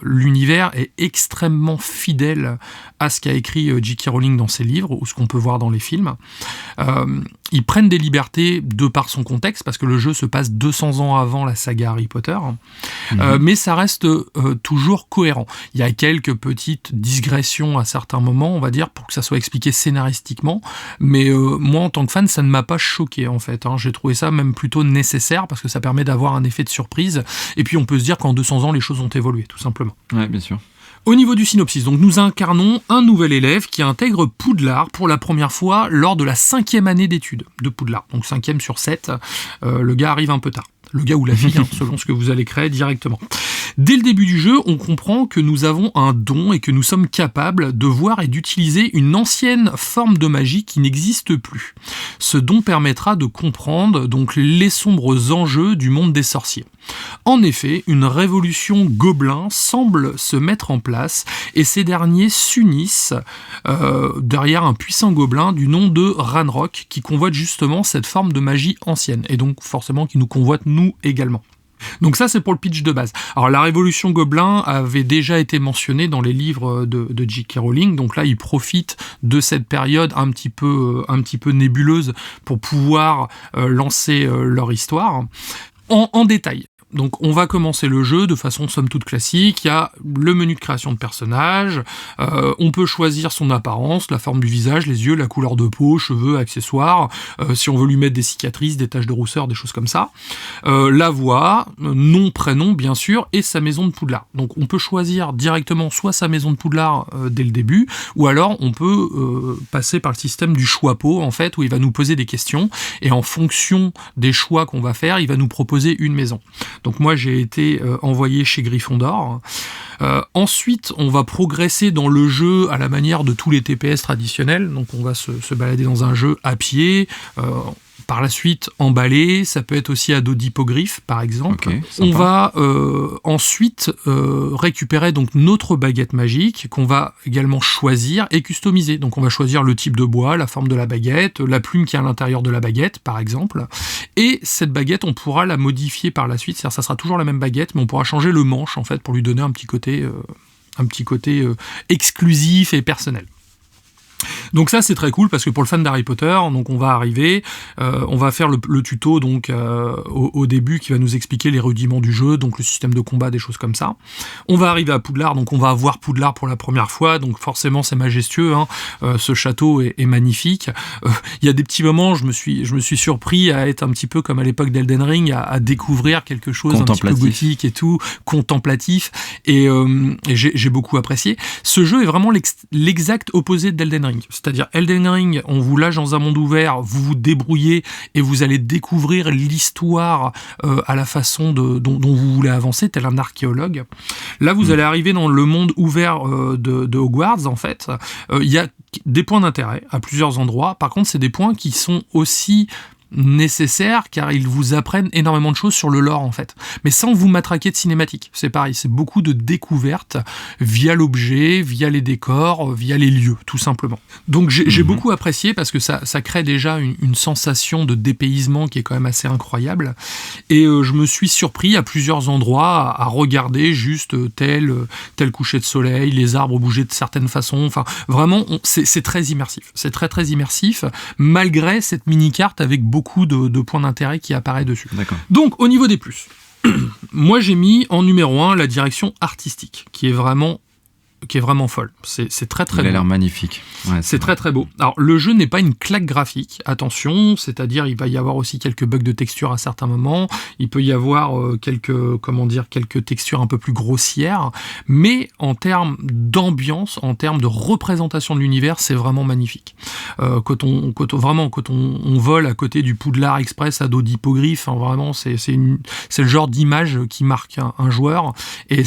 l'univers est extrêmement fidèle à ce qu'a écrit J.K. Rowling dans ses livres, ou ce qu'on peut voir dans les films. Ils prennent des libertés de par son contexte, parce que le jeu se passe 200 ans avant la saga Harry Potter, mais ça reste toujours cohérent. Il y a quelques petites digressions à certains moments, on va dire, pour que ça soit expliqué scénaristiquement, mais moi, en tant que fan, ça ne m'a pas choqué, en fait. J'ai trouvé ça même plutôt nécessaire, parce que ça permet d'avoir un effet de surprise, et puis on peut se dire qu'en 200 ans, les choses ont évolué, tout simplement. Ouais, bien sûr. Au niveau du synopsis, donc nous incarnons un nouvel élève qui intègre Poudlard pour la première fois lors de la 5e année d'études de Poudlard. Donc 5e sur 7, le gars arrive un peu tard. Le gars ou la fille, selon ce que vous allez créer directement. Dès le début du jeu, on comprend que nous avons un don et que nous sommes capables de voir et d'utiliser une ancienne forme de magie qui n'existe plus. Ce don permettra de comprendre donc les sombres enjeux du monde des sorciers. En effet, une révolution gobelin semble se mettre en place et ces derniers s'unissent derrière un puissant gobelin du nom de Ranrock qui convoite justement cette forme de magie ancienne et donc forcément qui nous convoite nous également. Donc ça, c'est pour le pitch de base. Alors la révolution gobelin avait déjà été mentionnée dans les livres de J.K. Rowling, donc là ils profitent de cette période un petit peu nébuleuse pour pouvoir lancer leur histoire. En détail. Donc on va commencer le jeu de façon somme toute classique, il y a le menu de création de personnage, on peut choisir son apparence, la forme du visage, les yeux, la couleur de peau, cheveux, accessoires, si on veut lui mettre des cicatrices, des taches de rousseur, des choses comme ça, la voix, nom, prénom bien sûr, et sa maison de Poudlard. Donc on peut choisir directement soit sa maison de Poudlard dès le début, ou alors on peut passer par le système du choix pot en fait, où il va nous poser des questions, et en fonction des choix qu'on va faire, il va nous proposer une maison. Donc moi j'ai été envoyé chez Gryffondor. Ensuite on va progresser dans le jeu à la manière de tous les TPS traditionnels. Donc on va se balader dans un jeu à pied, par la suite emballer, ça peut être aussi à dos d'hippogriffe par exemple. Okay, on va ensuite récupérer donc notre baguette magique qu'on va également choisir et customiser. Donc on va choisir le type de bois, la forme de la baguette, la plume qui est à l'intérieur de la baguette par exemple. Et cette baguette, on pourra la modifier par la suite, c'est-à-dire ça sera toujours la même baguette, mais on pourra changer le manche en fait pour lui donner un petit côté exclusif et personnel. Donc ça c'est très cool parce que pour le fan d'Harry Potter, donc on va arriver, on va faire le tuto donc au début qui va nous expliquer les rudiments du jeu, donc le système de combat, des choses comme ça. On va arriver à Poudlard, donc on va voir Poudlard pour la première fois, donc forcément c'est majestueux, hein, ce château est magnifique. Il y a des petits moments, je me suis surpris à être un petit peu comme à l'époque d'Elden Ring, à découvrir quelque chose un petit peu gothique et tout, contemplatif, et j'ai beaucoup apprécié. Ce jeu est vraiment l'exact opposé d'Elden Ring. C'est-à-dire Elden Ring, on vous lâche dans un monde ouvert, vous vous débrouillez et vous allez découvrir l'histoire à la façon dont vous voulez avancer, tel un archéologue. Là, vous allez arriver dans le monde ouvert de Hogwarts, en fait. Il y a des points d'intérêt à plusieurs endroits. Par contre, c'est des points qui sont aussi nécessaires car ils vous apprennent énormément de choses sur le lore en fait, mais sans vous matraquer de cinématiques. C'est pareil, c'est beaucoup de découvertes via l'objet, via les décors, via les lieux tout simplement. Donc j'ai beaucoup apprécié parce que ça crée déjà une sensation de dépaysement qui est quand même assez incroyable, et je me suis surpris à plusieurs endroits à regarder juste tel coucher de soleil, les arbres bouger de certaines façons, enfin vraiment c'est très immersif, c'est très immersif malgré cette mini-carte avec beaucoup de points d'intérêt qui apparaissent dessus. D'accord. Donc, au niveau des plus, moi j'ai mis en numéro 1 la direction artistique, qui est vraiment folle. C'est très beau. Il a l'air magnifique. Ouais, c'est très beau. Alors, le jeu n'est pas une claque graphique, attention, c'est-à-dire il va y avoir aussi quelques bugs de texture à certains moments, il peut y avoir quelques textures un peu plus grossières, mais en termes d'ambiance, en termes de représentation de l'univers, c'est vraiment magnifique. Quand on vole à côté du Poudlard Express à dos d'hippogriffe, hein, vraiment, c'est le genre d'image qui marque un joueur, et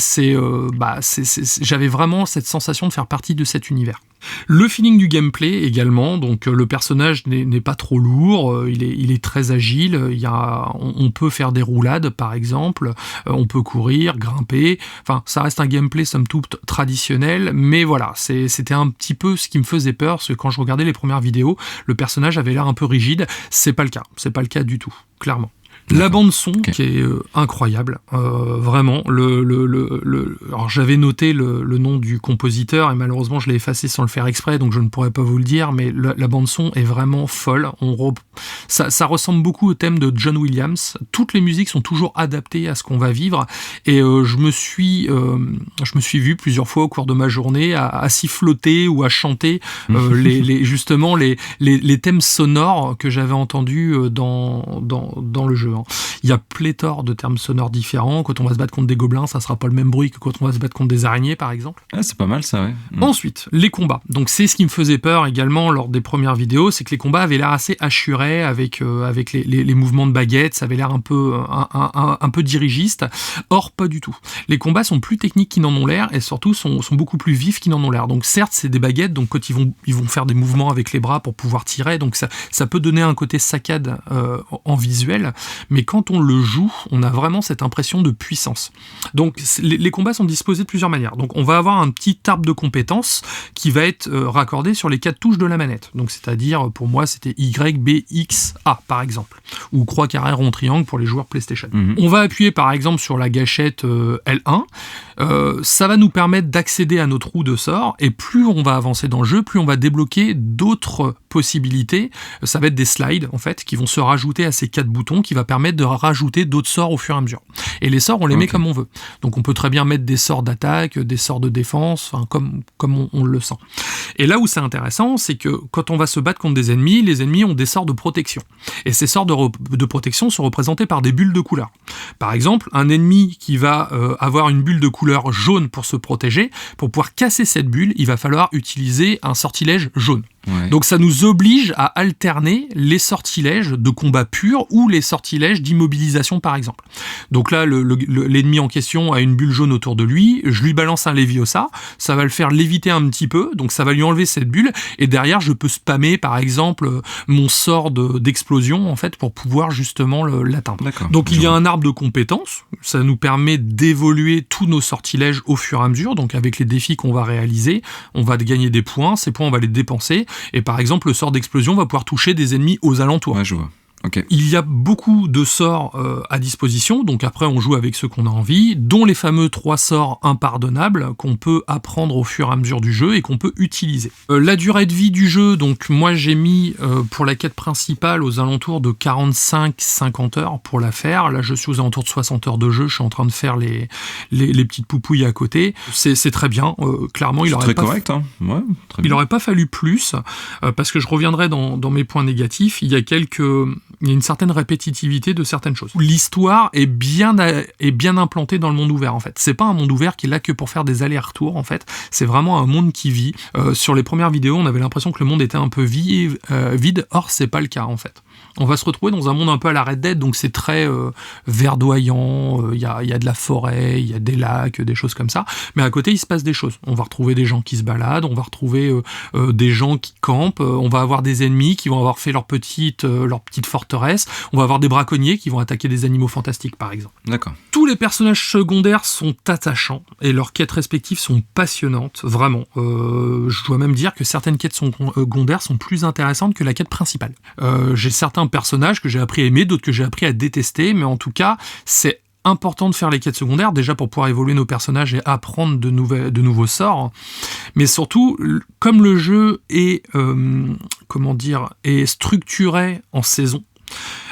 j'avais vraiment cette sensation de faire partie de cet univers. Le feeling du gameplay également, donc le personnage n'est pas trop lourd, il est très agile, on peut faire des roulades par exemple, on peut courir, grimper, enfin ça reste un gameplay somme toute traditionnel, mais voilà, c'était un petit peu ce qui me faisait peur, parce que quand je regardais les premières vidéos, le personnage avait l'air un peu rigide, c'est pas le cas du tout, clairement. La bande son qui est incroyable, vraiment. Alors j'avais noté le nom du compositeur et malheureusement je l'ai effacé sans le faire exprès, donc je ne pourrais pas vous le dire, mais la bande son est vraiment folle. Ça ressemble beaucoup au thème de John Williams. Toutes les musiques sont toujours adaptées à ce qu'on va vivre, et je me suis vu plusieurs fois au cours de ma journée à siffloter ou à chanter justement les thèmes sonores que j'avais entendus dans le jeu. Il y a pléthore de termes sonores différents. Quand on va se battre contre des gobelins, ça sera pas le même bruit que quand on va se battre contre des araignées, par exemple. Ah, c'est pas mal ça, ouais. Ensuite, les combats. Donc c'est ce qui me faisait peur également lors des premières vidéos, c'est que les combats avaient l'air assez hachurés avec les mouvements de baguette, ça avait l'air un peu dirigiste. Or, pas du tout. Les combats sont plus techniques qu'ils n'en ont l'air, et surtout sont beaucoup plus vifs qu'ils n'en ont l'air. Donc certes, c'est des baguettes, donc quand ils vont faire des mouvements avec les bras pour pouvoir tirer, donc ça peut donner un côté saccade en visuel, mais quand on le joue, on a vraiment cette impression de puissance. Donc les combats sont disposés de plusieurs manières. Donc on va avoir un petit arbre de compétences qui va être raccordé sur les 4 touches de la manette. Donc c'est-à-dire, pour moi, c'était Y, B, X, A, par exemple. Ou croix, carré, rond, triangle pour les joueurs PlayStation. On va appuyer, par exemple, sur la gâchette L1. Ça va nous permettre d'accéder à notre roue de sort, et plus on va avancer dans le jeu, plus on va débloquer d'autres possibilités. Ça va être des slides, en fait, qui vont se rajouter à ces 4 boutons, qui va permettre de rajouter d'autres sorts au fur et à mesure. Et les sorts, on les met comme on veut. Donc on peut très bien mettre des sorts d'attaque, des sorts de défense, enfin, comme on le sent. Et là où c'est intéressant, c'est que quand on va se battre contre des ennemis, les ennemis ont des sorts de protection. Et ces sorts de protection sont représentés par des bulles de couleur. Par exemple, un ennemi qui va avoir une bulle de couleur jaune pour se protéger, pour pouvoir casser cette bulle, il va falloir utiliser un sortilège jaune. Ouais. Donc ça nous oblige à alterner les sortilèges de combat pur ou les sortilèges d'immobilisation par exemple. Donc là, l'ennemi en question a une bulle jaune autour de lui, je lui balance un Léviosa, ça va le faire léviter un petit peu, donc ça va lui enlever cette bulle, et derrière je peux spammer par exemple mon sort d'explosion en fait pour pouvoir justement l'atteindre. D'accord. Donc il y a un arbre de compétences, ça nous permet d'évoluer tous nos sortilèges au fur et à mesure, donc avec les défis qu'on va réaliser, on va gagner des points, ces points on va les dépenser, et par exemple le sort d'explosion va pouvoir toucher des ennemis aux alentours. Ouais, je vois. Okay. Il y a beaucoup de sorts à disposition, donc après on joue avec ceux qu'on a envie, dont les fameux 3 sorts impardonnables qu'on peut apprendre au fur et à mesure du jeu et qu'on peut utiliser. La durée de vie du jeu, donc moi j'ai mis pour la quête principale aux alentours de 45-50 heures pour la faire. Là je suis aux alentours de 60 heures de jeu, je suis en train de faire les petites poupouilles à côté. C'est très bien, clairement il aurait correct, hein. Ouais, très bien. Il aurait pas fallu plus, parce que je reviendrai dans mes points négatifs, il y a une certaine répétitivité de certaines choses. L'histoire est bien implantée dans le monde ouvert, en fait. C'est pas un monde ouvert qui est là que pour faire des allers-retours, en fait. C'est vraiment un monde qui vit. Sur les premières vidéos, on avait l'impression que le monde était un peu vide. Or, c'est pas le cas, en fait. On va se retrouver dans un monde un peu à la Red Dead, donc c'est très verdoyant, il y a de la forêt, il y a des lacs, des choses comme ça, mais à côté il se passe des choses. On va retrouver des gens qui se baladent, on va retrouver des gens qui campent, on va avoir des ennemis qui vont avoir fait leur petite forteresse, on va avoir des braconniers qui vont attaquer des animaux fantastiques par exemple. D'accord. Tous les personnages secondaires sont attachants et leurs quêtes respectives sont passionnantes, vraiment. Je dois même dire que certaines quêtes secondaires sont plus intéressantes que la quête principale. J'ai certains personnages que j'ai appris à aimer, d'autres que j'ai appris à détester, mais en tout cas, c'est important de faire les quêtes secondaires, déjà pour pouvoir évoluer nos personnages et apprendre de nouveaux sorts, mais surtout, comme le jeu est structuré en saison,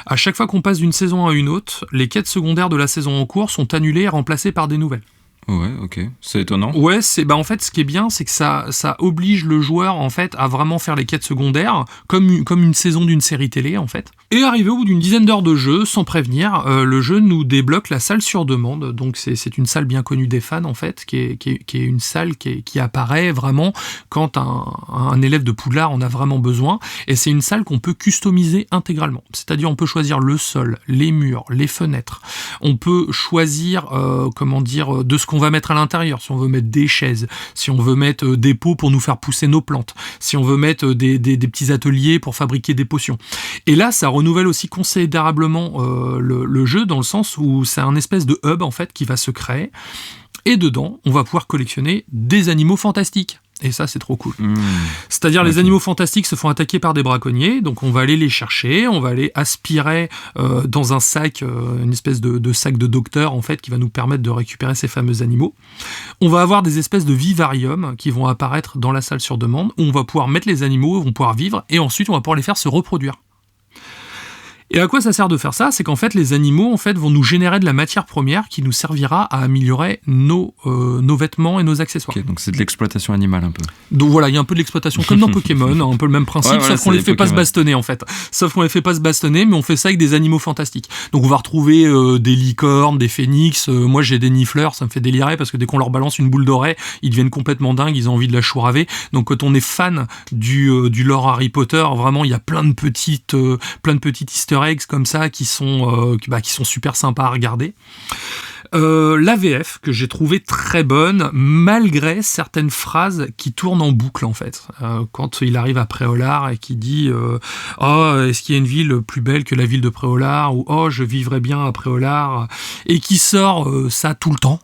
à chaque fois qu'on passe d'une saison à une autre, les quêtes secondaires de la saison en cours sont annulées et remplacées par des nouvelles. Ouais, ok. C'est étonnant. Ouais, en fait, ce qui est bien, c'est que ça oblige le joueur, en fait, à vraiment faire les quêtes secondaires, comme une saison d'une série télé, en fait. Et arrivé au bout d'une dizaine d'heures de jeu, sans prévenir, le jeu nous débloque la salle sur demande. Donc, c'est une salle bien connue des fans, en fait, qui est une salle qui apparaît vraiment quand un élève de Poudlard en a vraiment besoin. Et c'est une salle qu'on peut customiser intégralement. C'est-à-dire, on peut choisir le sol, les murs, les fenêtres. On peut choisir, de ce qu'on va mettre à l'intérieur, si on veut mettre des chaises, si on veut mettre des pots pour nous faire pousser nos plantes, si on veut mettre des petits ateliers pour fabriquer des potions. Et là, ça renouvelle aussi considérablement le jeu, dans le sens où c'est un espèce de hub en fait qui va se créer, et dedans, on va pouvoir collectionner des animaux fantastiques. Et ça, c'est trop cool. C'est-à-dire, les animaux fantastiques se font attaquer par des braconniers, donc on va aller les chercher, on va aller aspirer dans un sac, une espèce de sac de docteur, en fait, qui va nous permettre de récupérer ces fameux animaux. On va avoir des espèces de vivariums qui vont apparaître dans la salle sur demande, où on va pouvoir mettre les animaux, ils vont pouvoir vivre, et ensuite, on va pouvoir les faire se reproduire. Et à quoi ça sert de faire ça ? C'est qu'en fait, les animaux vont nous générer de la matière première qui nous servira à améliorer nos vêtements et nos accessoires. Okay, donc c'est de l'exploitation animale un peu. Donc voilà, il y a un peu de l'exploitation, comme dans Pokémon, un peu le même principe, sauf qu'on les fait pas se bastonner en fait. Sauf qu'on les fait pas se bastonner, mais on fait ça avec des animaux fantastiques. Donc on va retrouver des licornes, des phénix, moi j'ai des nifleurs, ça me fait délirer parce que dès qu'on leur balance une boule d'oreille, ils deviennent complètement dingues, ils ont envie de la chouraver. Donc quand on est fan du lore Harry Potter, vraiment il y a plein de petites easter eggs comme ça qui sont super sympas à regarder. La VF que j'ai trouvé très bonne malgré certaines phrases qui tournent en boucle en fait. Quand il arrive à Préolard et qui dit est-ce qu'il y a une ville plus belle que la ville de Préolard, ou je vivrais bien à Préolard, et qui sort ça tout le temps,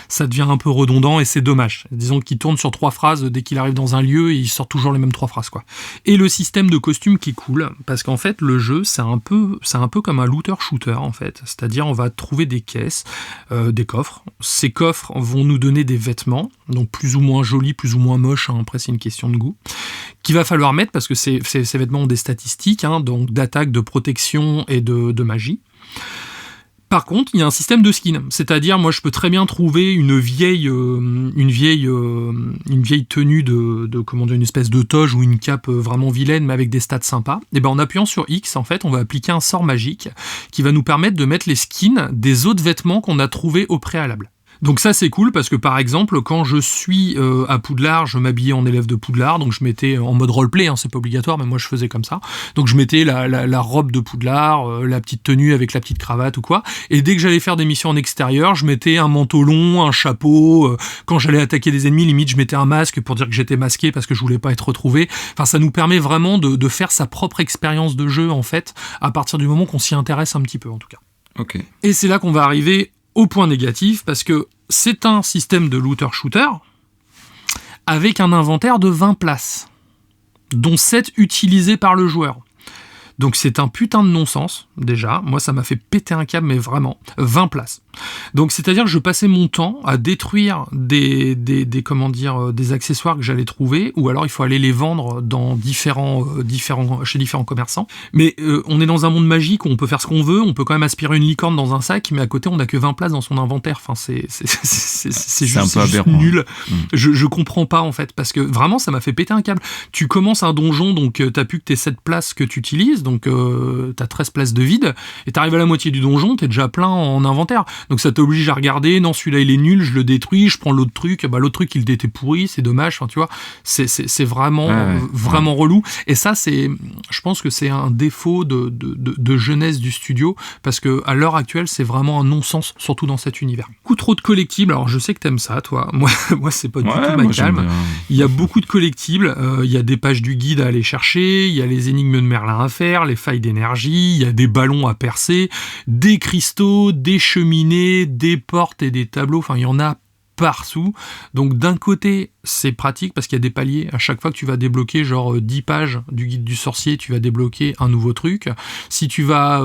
ça devient un peu redondant et c'est dommage. Disons qu'il tourne sur 3 phrases dès qu'il arrive dans un lieu et il sort toujours les mêmes 3 phrases quoi. Et le système de costume qui est cool, parce qu'en fait le jeu c'est un peu comme un looter-shooter en fait. C'est-à-dire on va trouver des caisses, des coffres. Ces coffres vont nous donner des vêtements, donc plus ou moins jolis, plus ou moins moches, après c'est une question de goût, qu'il va falloir mettre parce que ces vêtements ont des statistiques, donc d'attaque, de protection et de magie. Par contre, il y a un système de skin, c'est-à-dire moi je peux très bien trouver une vieille tenue une espèce de toge ou une cape vraiment vilaine mais avec des stats sympas. Et en appuyant sur X, en fait, on va appliquer un sort magique qui va nous permettre de mettre les skins des autres vêtements qu'on a trouvés au préalable. Donc ça c'est cool parce que par exemple quand je suis à Poudlard, je m'habillais en élève de Poudlard, donc je mettais en mode roleplay, c'est pas obligatoire mais moi je faisais comme ça, donc je mettais la robe de Poudlard, la petite tenue avec la petite cravate ou quoi, et dès que j'allais faire des missions en extérieur, je mettais un manteau long, un chapeau, quand j'allais attaquer des ennemis limite je mettais un masque pour dire que j'étais masqué parce que je voulais pas être retrouvé. Enfin ça nous permet vraiment de faire sa propre expérience de jeu en fait à partir du moment qu'on s'y intéresse un petit peu en tout cas. Ok. Et c'est là qu'on va arriver au point négatif, parce que c'est un système de looter-shooter avec un inventaire de 20 places, dont 7 utilisées par le joueur. Donc c'est un putain de non-sens, déjà. Moi, ça m'a fait péter un câble, mais vraiment. 20 places. Donc c'est-à-dire que je passais mon temps à détruire des accessoires que j'allais trouver, ou alors il faut aller les vendre dans chez différents commerçants. Mais on est dans un monde magique où on peut faire ce qu'on veut, on peut quand même aspirer une licorne dans un sac, mais à côté on n'a que 20 places dans son inventaire. Enfin, c'est juste nul. Je comprends pas en fait, parce que vraiment ça m'a fait péter un câble. Tu commences un donjon, donc t'as plus que tes 7 places que tu utilises, donc t'as 13 places de vide, et t'arrives à la moitié du donjon, t'es déjà plein en inventaire. Donc ça t'oblige à regarder, non celui-là il est nul, je le détruis, je prends l'autre truc, l'autre truc il était pourri, c'est dommage, tu vois, c'est vraiment relou. Et ça je pense que c'est un défaut de jeunesse du studio, parce que à l'heure actuelle c'est vraiment un non-sens, surtout dans cet univers. Beaucoup trop de collectibles, alors je sais que t'aimes ça toi, moi c'est pas du tout ma calme. Il y a beaucoup de collectibles, il y a des pages du guide à aller chercher, il y a les énigmes de Merlin à faire, les failles d'énergie, il y a des ballons à percer, des cristaux, des cheminées, des portes et des tableaux, enfin il y en a partout. Donc d'un côté c'est pratique parce qu'il y a des paliers, à chaque fois que tu vas débloquer genre 10 pages du guide du sorcier, tu vas débloquer un nouveau truc. Si tu vas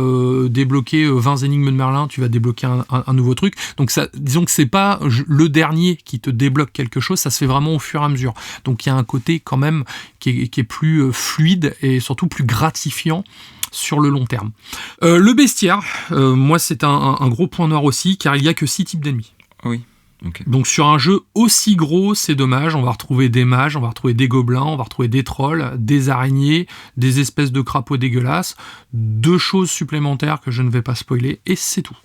débloquer 20 énigmes de Merlin, tu vas débloquer un nouveau truc. Donc ça, disons que c'est pas le dernier qui te débloque quelque chose, ça se fait vraiment au fur et à mesure. Donc il y a un côté quand même qui est plus fluide et surtout plus gratifiant sur le long terme. Le bestiaire, moi c'est un gros point noir aussi, car il n'y a que 6 types d'ennemis. Oui. Okay. Donc sur un jeu aussi gros, c'est dommage, on va retrouver des mages, on va retrouver des gobelins, on va retrouver des trolls, des araignées, des espèces de crapauds dégueulasses, 2 choses supplémentaires que je ne vais pas spoiler, et c'est tout.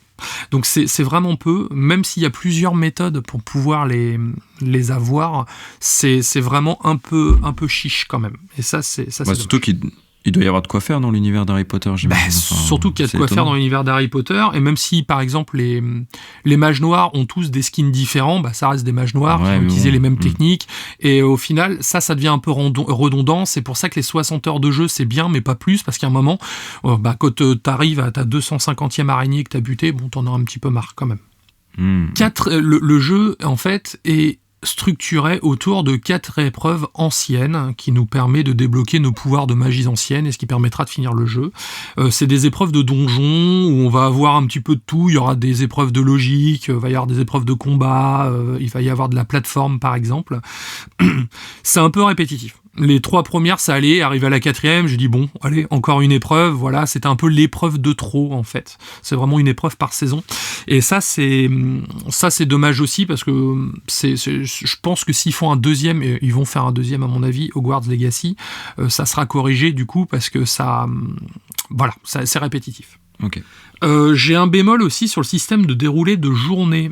Donc c'est vraiment peu, même s'il y a plusieurs méthodes pour pouvoir les avoir, c'est vraiment un peu chiche quand même. Et ça c'est surtout qu'il doit y avoir de quoi faire dans l'univers d'Harry Potter, j'imagine. Surtout qu'il y a de quoi faire dans l'univers d'Harry Potter, et même si par exemple les mages noirs ont tous des skins différents, ça reste des mages noirs qui ont utilisé les mêmes techniques, et au final ça devient un peu redondant. C'est pour ça que les 60 heures de jeu c'est bien, mais pas plus, parce qu'à un moment quand t'arrives à ta 250e araignée que t'as buté, t'en as un petit peu marre quand même. Le jeu en fait est structuré autour de 4 épreuves anciennes qui nous permet de débloquer nos pouvoirs de magie ancienne, et ce qui permettra de finir le jeu. C'est des épreuves de donjon où on va avoir un petit peu de tout. Il y aura des épreuves de logique, il va y avoir des épreuves de combat, il va y avoir de la plateforme par exemple. C'est un peu répétitif. Les 3 premières, ça allait, arrivé à la 4e, j'ai dit bon, allez, encore une épreuve, voilà, c'était un peu l'épreuve de trop, en fait. C'est vraiment une épreuve par saison. Et ça, c'est dommage aussi, parce que je pense que s'ils font un deuxième, et ils vont faire un deuxième, à mon avis, Hogwarts Legacy, ça sera corrigé, du coup, parce que c'est répétitif. Ok. J'ai un bémol aussi sur le système de déroulé de journée.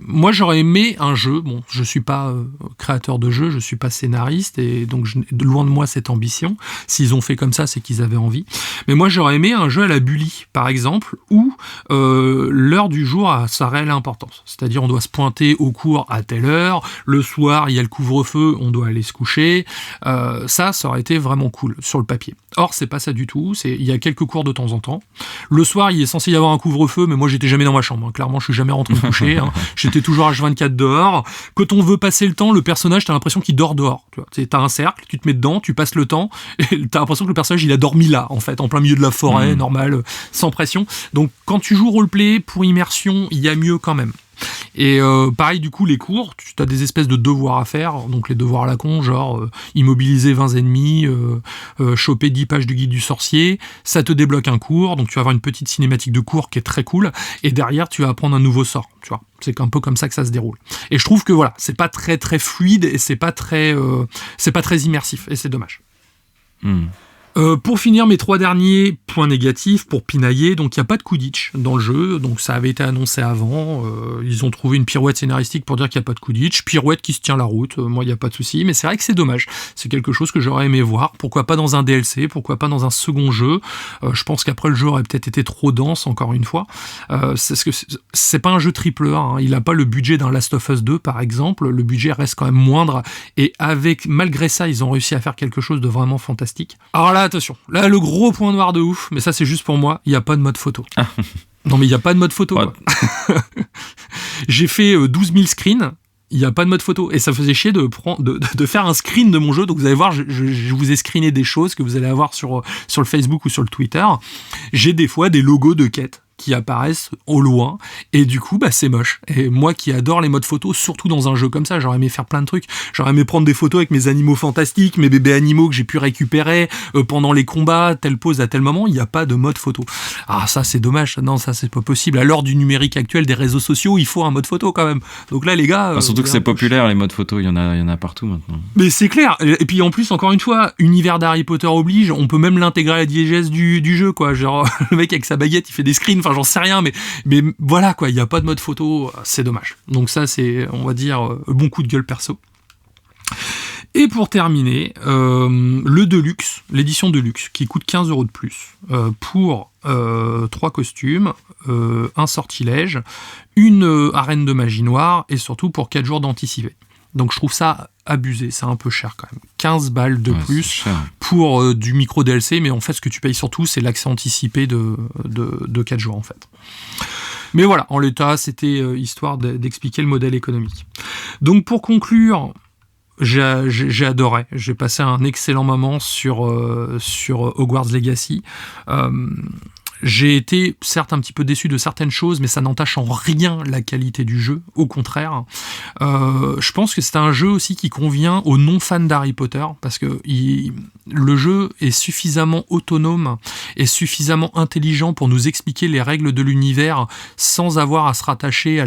Moi, j'aurais aimé un jeu. Bon, je suis pas créateur de jeu, je suis pas scénariste, et donc loin de moi cette ambition. S'ils ont fait comme ça, c'est qu'ils avaient envie. Mais moi, j'aurais aimé un jeu à la Bully, par exemple, où l'heure du jour a sa réelle importance. C'est-à-dire, on doit se pointer au cours à telle heure. Le soir, il y a le couvre-feu, on doit aller se coucher. Ça aurait été vraiment cool sur le papier. Or, c'est pas ça du tout. Il y a quelques cours de temps en temps. Le soir, il est censé y avoir un couvre-feu, mais moi, j'étais jamais dans ma chambre. Clairement, je suis jamais rentré me coucher. J'étais toujours H24 dehors. Quand on veut passer le temps, le personnage, t'as l'impression qu'il dort dehors. T'as un cercle, tu te mets dedans, tu passes le temps, et t'as l'impression que le personnage, il a dormi là, en fait, en plein milieu de la forêt, normal, sans pression. Donc, quand tu joues roleplay pour immersion, il y a mieux quand même. Et pareil, du coup, les cours, tu as des espèces de devoirs à faire, donc les devoirs à la con, genre immobiliser 20 ennemis, choper 10 pages du guide du sorcier, ça te débloque un cours, donc tu vas avoir une petite cinématique de cours qui est très cool, et derrière, tu vas apprendre un nouveau sort, tu vois. C'est un peu comme ça que ça se déroule. Et je trouve que voilà, c'est pas très très fluide, et c'est pas très immersif, et c'est dommage. Pour finir, mes 3 derniers points négatifs pour pinailler, donc il n'y a pas de Quidditch dans le jeu, donc ça avait été annoncé avant, ils ont trouvé une pirouette scénaristique pour dire qu'il n'y a pas de Quidditch, pirouette qui se tient la route, moi il n'y a pas de souci, mais c'est vrai que c'est dommage, c'est quelque chose que j'aurais aimé voir, pourquoi pas dans un DLC, pourquoi pas dans un second jeu, je pense qu'après le jeu aurait peut-être été trop dense, encore une fois, c'est pas un jeu AAA, hein, il n'a pas le budget d'un Last of Us 2 par exemple, le budget reste quand même moindre, et malgré ça, ils ont réussi à faire quelque chose de vraiment fantastique. Alors là, attention, là le gros point noir de ouf, mais ça c'est juste pour moi, il n'y a pas de mode photo. Non mais il n'y a pas de mode photo. Quoi. J'ai fait 12 000 screens, il n'y a pas de mode photo. Et ça faisait chier de faire un screen de mon jeu. Donc vous allez voir, je vous ai screené des choses que vous allez avoir sur le Facebook ou sur le Twitter. J'ai des fois des logos de quêtes qui apparaissent au loin, et du coup c'est moche. Et moi qui adore les modes photos, surtout dans un jeu comme ça, j'aurais aimé faire plein de trucs, j'aurais aimé prendre des photos avec mes animaux fantastiques, mes bébés animaux que j'ai pu récupérer pendant les combats, telle pose à tel moment, il n'y a pas de mode photo. Ah ça c'est dommage, non ça c'est pas possible, à l'heure du numérique actuel des réseaux sociaux, il faut un mode photo quand même. Donc là les gars... surtout que c'est populaire les modes photos, il y en a partout maintenant. Mais c'est clair, et puis en plus encore une fois, univers d'Harry Potter oblige, on peut même l'intégrer à la diégèse du jeu quoi, genre le mec avec sa baguette il fait des screens, j'en sais rien, mais voilà quoi, il n'y a pas de mode photo, c'est dommage. Donc ça c'est, on va dire, bon coup de gueule perso. Et pour terminer, le Deluxe, l'édition Deluxe, qui coûte 15 € de plus, pour 3 costumes, un sortilège, une arène de magie noire, et surtout pour 4 jours d'anticipé. Donc je trouve ça abusé, c'est un peu cher quand même. 15 balles de plus pour du micro DLC, mais en fait ce que tu payes surtout c'est l'accès anticipé de 4 jours en fait. Mais voilà, en l'état c'était histoire d'expliquer le modèle économique. Donc pour conclure, j'ai adoré, j'ai passé un excellent moment sur Hogwarts Legacy. J'ai été certes un petit peu déçu de certaines choses, mais ça n'entache en rien la qualité du jeu, au contraire. Je pense que c'est un jeu aussi qui convient aux non-fans d'Harry Potter, parce que le jeu est suffisamment autonome et suffisamment intelligent pour nous expliquer les règles de l'univers sans avoir à se rattacher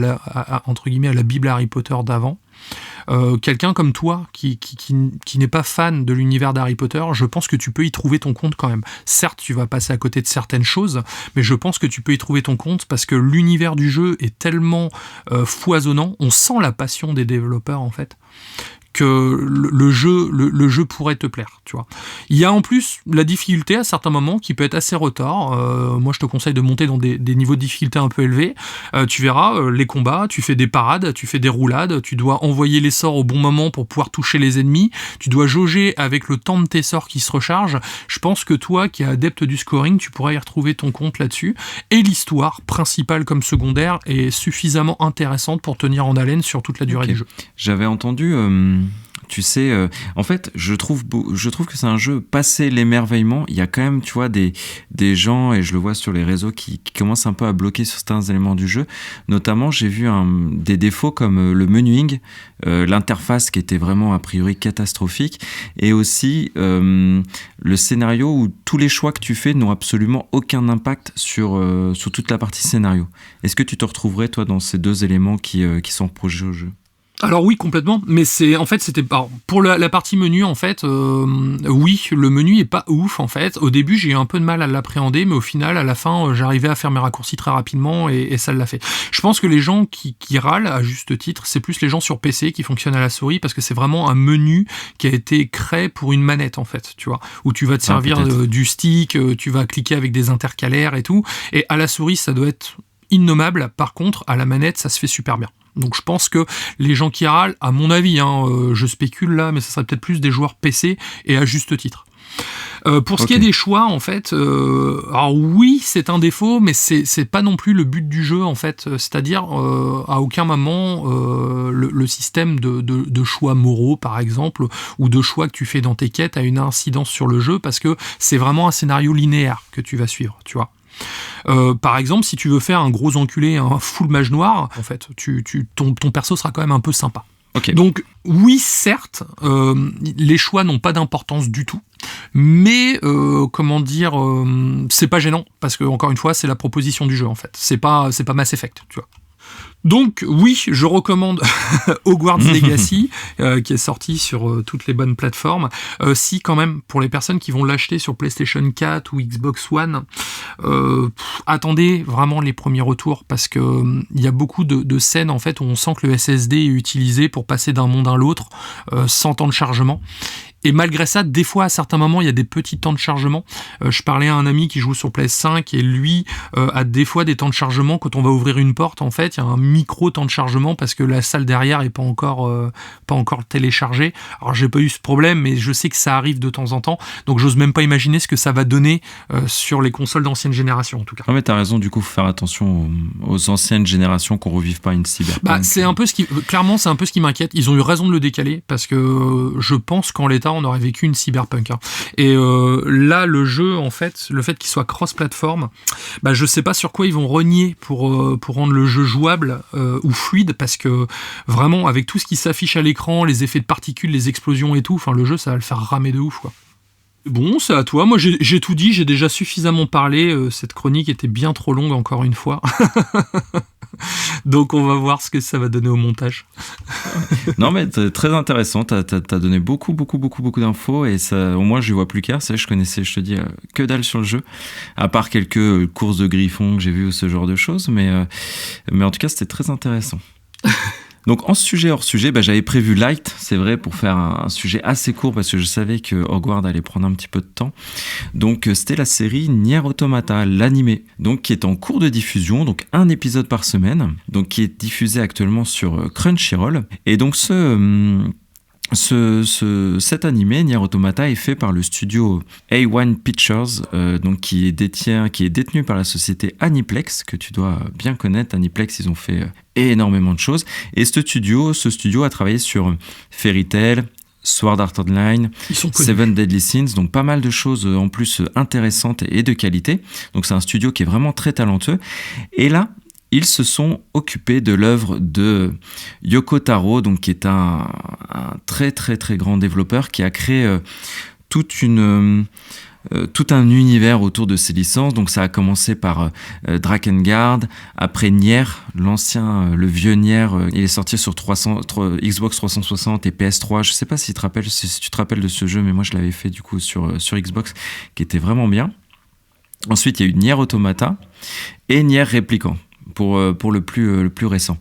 entre guillemets, à la Bible Harry Potter d'avant. Quelqu'un comme toi qui n'est pas fan de l'univers d'Harry Potter, je pense que tu peux y trouver ton compte quand même. Certes, tu vas passer à côté de certaines choses, mais je pense que tu peux y trouver ton compte parce que l'univers du jeu est tellement foisonnant, on sent la passion des développeurs en fait, que le jeu pourrait te plaire, tu vois. Il y a en plus la difficulté à certains moments qui peut être assez retard. Moi, je te conseille de monter dans des niveaux de difficulté un peu élevés. Tu verras, les combats, tu fais des parades, tu fais des roulades, tu dois envoyer les sorts au bon moment pour pouvoir toucher les ennemis, tu dois jauger avec le temps de tes sorts qui se rechargent. Je pense que toi, qui es adepte du scoring, tu pourrais y retrouver ton compte là-dessus. Et l'histoire, principale comme secondaire, est suffisamment intéressante pour tenir en haleine sur toute la durée du jeu. J'avais entendu... Tu sais, en fait, je trouve que c'est un jeu passé l'émerveillement. Il y a quand même, tu vois, des gens, et je le vois sur les réseaux, qui commencent un peu à bloquer sur certains éléments du jeu. Notamment, j'ai vu des défauts comme le menuing, l'interface qui était vraiment a priori catastrophique, et aussi le scénario où tous les choix que tu fais n'ont absolument aucun impact sur toute la partie scénario. Est-ce que tu te retrouverais, toi, dans ces deux éléments qui sont reprochés au jeu ? Alors oui, complètement, mais c'était pour la partie menu en fait, oui, le menu est pas ouf en fait. Au début, j'ai eu un peu de mal à l'appréhender, mais au final, à la fin, j'arrivais à faire mes raccourcis très rapidement et ça l'a fait. Je pense que les gens qui râlent à juste titre, c'est plus les gens sur PC qui fonctionnent à la souris parce que c'est vraiment un menu qui a été créé pour une manette en fait, tu vois, où tu vas te servir du stick, tu vas cliquer avec des intercalaires et tout, et à la souris, ça doit être innommable. Par contre, à la manette, ça se fait super bien. Donc je pense que les gens qui râlent, à mon avis, je spécule là, mais ça serait peut-être plus des joueurs PC et à juste titre. Pour ce qui est des choix, en fait, alors oui, c'est un défaut, mais c'est pas non plus le but du jeu, en fait. C'est-à-dire, à aucun moment, le système de choix moraux, par exemple, ou de choix que tu fais dans tes quêtes a une incidence sur le jeu, parce que c'est vraiment un scénario linéaire que tu vas suivre, tu vois. Par exemple, si tu veux faire un gros enculé, un full mage noir, en fait, ton perso sera quand même un peu sympa. Okay. Donc oui, certes, les choix n'ont pas d'importance du tout, mais c'est pas gênant parce que encore une fois, c'est la proposition du jeu en fait. C'est pas Mass Effect, tu vois. Donc oui, je recommande Hogwarts Legacy, qui est sorti sur toutes les bonnes plateformes. Si quand même, pour les personnes qui vont l'acheter sur PlayStation 4 ou Xbox One, attendez vraiment les premiers retours, parce que il y a beaucoup de scènes en fait où on sent que le SSD est utilisé pour passer d'un monde à l'autre sans temps de chargement. Et malgré ça, des fois, à certains moments, il y a des petits temps de chargement. Je parlais à un ami qui joue sur PS5 et lui a des fois des temps de chargement. Quand on va ouvrir une porte, en fait, il y a un micro temps de chargement parce que la salle derrière est pas encore téléchargée. Alors, j'ai pas eu ce problème, mais je sais que ça arrive de temps en temps. Donc, j'ose même pas imaginer ce que ça va donner sur les consoles d'ancienne génération, en tout cas. Non, mais t'as raison, du coup, faut faire attention aux anciennes générations, qu'on revive pas une cyberpunk. Bah, c'est un peu clairement, c'est un peu ce qui m'inquiète. Ils ont eu raison de le décaler parce que je pense qu'en l'état, on aurait vécu une cyberpunk. Et là, le jeu, en fait, le fait qu'il soit cross-platform, bah, je sais pas sur quoi ils vont renier pour rendre le jeu jouable ou fluide, parce que vraiment, avec tout ce qui s'affiche à l'écran, les effets de particules, les explosions et tout, enfin, le jeu, ça va le faire ramer de ouf, quoi. Bon, c'est à toi. Moi, j'ai tout dit, j'ai déjà suffisamment parlé. Cette chronique était bien trop longue, encore une fois. Donc, on va voir ce que ça va donner au montage. Non, mais très intéressant. T'as donné beaucoup d'infos, et ça, au moins, je vois plus clair. C'est vrai, je connaissais, je te dis, que dalle sur le jeu, à part quelques courses de griffons que j'ai vues ou ce genre de choses. Mais en tout cas, c'était très intéressant. Donc en sujet hors sujet, j'avais prévu Light, c'est vrai, pour faire un sujet assez court, parce que je savais que Hogwarts allait prendre un petit peu de temps. Donc c'était la série Nier Automata, l'animé, donc qui est en cours de diffusion, donc un épisode par semaine, donc qui est diffusé actuellement sur Crunchyroll. Et donc cet animé, Nier Automata, est fait par le studio A1 Pictures, donc qui est détenu par la société Aniplex, que tu dois bien connaître. Aniplex, ils ont fait énormément de choses. Et ce studio a travaillé sur Fairy Tail, Sword Art Online, Seven Deadly Sins, donc pas mal de choses en plus intéressantes et de qualité. Donc c'est un studio qui est vraiment très talentueux. Et là, ils se sont occupés de l'œuvre de Yoko Taro, donc qui est un très très très grand développeur qui a créé tout un univers autour de ses licences. Donc ça a commencé par Drakengard, après Nier, le vieux Nier, il est sorti sur Xbox 360 et PS3. Je sais pas si tu te rappelles de ce jeu, mais moi je l'avais fait du coup sur Xbox, qui était vraiment bien. Ensuite il y a eu Nier Automata et Nier Replicant, pour le plus récent.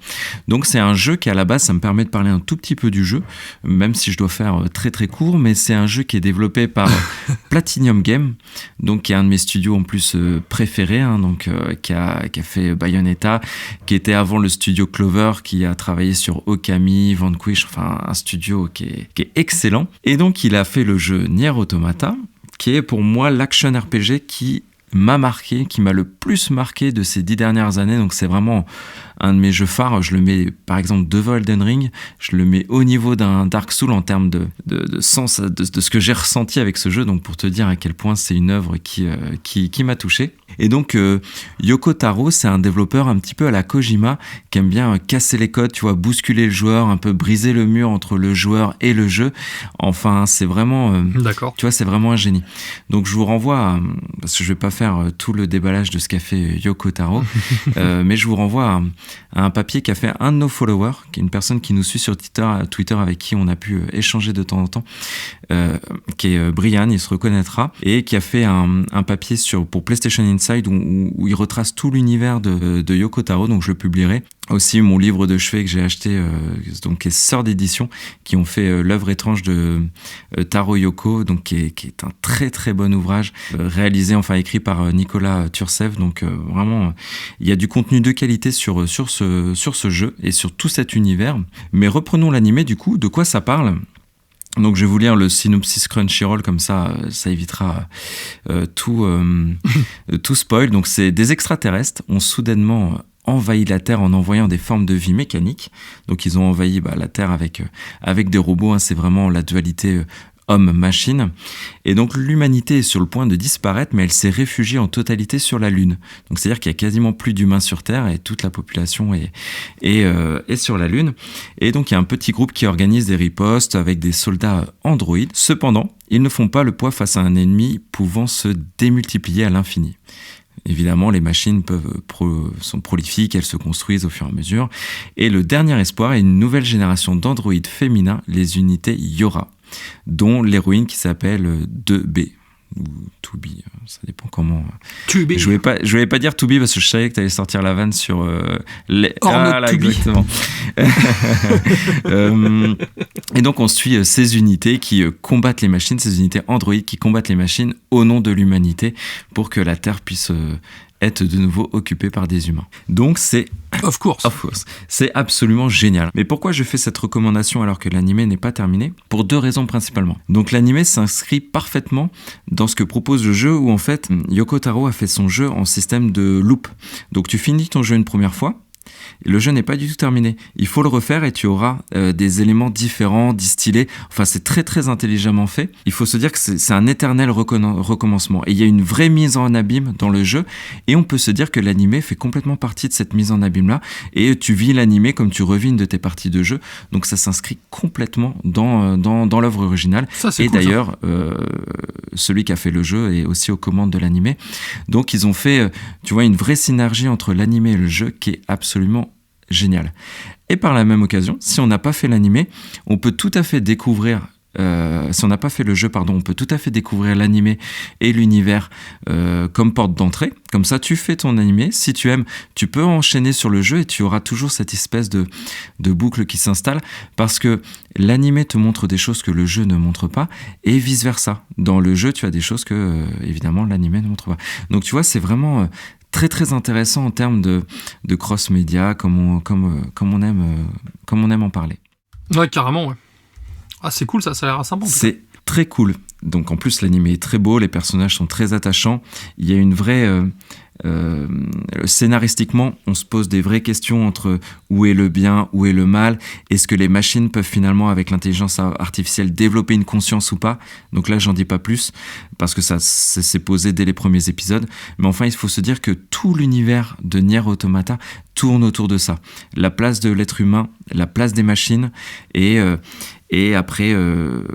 Donc c'est un jeu qui, à la base, ça me permet de parler un tout petit peu du jeu, même si je dois faire très très court, mais c'est un jeu qui est développé par Platinum Game, donc qui est un de mes studios en plus préférés, donc qui a fait Bayonetta, qui était avant le studio Clover, qui a travaillé sur Okami, Vanquish, enfin un studio qui est excellent. Et donc il a fait le jeu Nier Automata, qui est pour moi l'action RPG qui m'a le plus marqué de ces 10 dernières années. Donc c'est vraiment un de mes jeux phares. Je le mets, par exemple, devant Elden Ring, je le mets au niveau d'un Dark Souls en termes de sens, de ce que j'ai ressenti avec ce jeu. Donc pour te dire à quel point c'est une œuvre qui m'a touché. Et donc Yoko Taro, c'est un développeur un petit peu à la Kojima, qui aime bien casser les codes, tu vois, bousculer le joueur, un peu briser le mur entre le joueur et le jeu. Enfin, c'est vraiment, d'accord. Tu vois, c'est vraiment un génie. Donc je vous renvoie, parce que je vais pas faire tout le déballage de ce qu'a fait Yoko Taro, mais je vous renvoie à un papier qu'a fait un de nos followers, qui est une personne qui nous suit sur Twitter, avec qui on a pu échanger de temps en temps, qui est Brian, il se reconnaîtra, et qui a fait un papier pour PlayStation Inside où il retrace tout l'univers de Yoko Taro. Donc je le publierai. Aussi mon livre de chevet que j'ai acheté, donc qui est sœur d'édition, qui ont fait l'œuvre étrange de Taro Yoko, donc qui est un très très bon ouvrage, écrit par Nicolas Turcev. Donc vraiment, il y a du contenu de qualité sur ce jeu et sur tout cet univers. Mais reprenons l'animé du coup, de quoi ça parle ? Donc je vais vous lire le synopsis Crunchyroll, comme ça évitera tout spoil. Donc c'est des extraterrestres ont soudainement envahi la Terre en envoyant des formes de vie mécaniques. Donc ils ont envahi la Terre avec des robots, c'est vraiment la dualité homme-machine. Et donc l'humanité est sur le point de disparaître, mais elle s'est réfugiée en totalité sur la Lune. Donc c'est-à-dire qu'il y a quasiment plus d'humains sur Terre et toute la population est sur la Lune. Et donc il y a un petit groupe qui organise des ripostes avec des soldats androïdes. Cependant, ils ne font pas le poids face à un ennemi pouvant se démultiplier à l'infini. évidemment, les machines sont prolifiques, elles se construisent au fur et à mesure. Et le dernier espoir est une nouvelle génération d'androïdes féminins, les unités Yora, dont l'héroïne qui s'appelle 2B. Ou To Be, ça dépend comment. To Be. Je voulais pas dire To Be parce que je savais que tu allais sortir la vanne sur les. Là, exactement. Et donc on suit ces unités qui combattent les machines, ces unités androïdes qui combattent les machines au nom de l'humanité pour que la Terre puisse être de nouveau occupée par des humains. Donc c'est... Of course. C'est absolument génial. Mais pourquoi je fais cette recommandation alors que l'animé n'est pas terminé ? Pour 2 raisons principalement. Donc l'animé s'inscrit parfaitement dans ce que propose le jeu où en fait Yoko Taro a fait son jeu en système de loop. Donc tu finis ton jeu une première fois, le jeu n'est pas du tout terminé. Il faut le refaire et tu auras des éléments différents, distillés. Enfin, c'est très très intelligemment fait. Il faut se dire que c'est un éternel recommencement. Et il y a une vraie mise en abîme dans le jeu. Et on peut se dire que l'animé fait complètement partie de cette mise en abîme-là. Et tu vis l'animé comme tu revis une de tes parties de jeu. Donc ça s'inscrit complètement dans l'œuvre originale. Ça, c'est et cool, d'ailleurs, celui qui a fait le jeu est aussi aux commandes de l'animé. Donc ils ont fait, tu vois, une vraie synergie entre l'animé et le jeu qui est absolument génial. Et par la même occasion, si on n'a pas fait l'animé, on peut tout à fait découvrir si on n'a pas fait le jeu, on peut tout à fait découvrir l'animé et l'univers comme porte d'entrée. Comme ça, tu fais ton animé. Si tu aimes, tu peux enchaîner sur le jeu et tu auras toujours cette espèce de boucle qui s'installe parce que l'animé te montre des choses que le jeu ne montre pas et vice-versa. Dans le jeu, tu as des choses que, évidemment, l'animé ne montre pas. Donc, tu vois, c'est vraiment... très très intéressant en termes de cross-média, comme on aime en parler. Ouais, carrément, ouais. Ah, c'est cool, ça a l'air sympa. C'est très cool. Donc en plus, l'animé est très beau, les personnages sont très attachants. Il y a une vraie... scénaristiquement, on se pose des vraies questions entre où est le bien, où est le mal, est-ce que les machines peuvent finalement avec l'intelligence artificielle développer une conscience ou pas. Donc là j'en dis pas plus parce que ça s'est posé dès les premiers épisodes, mais enfin il faut se dire que tout l'univers de Nier Automata tourne autour de ça, la place de l'être humain, la place des machines et après,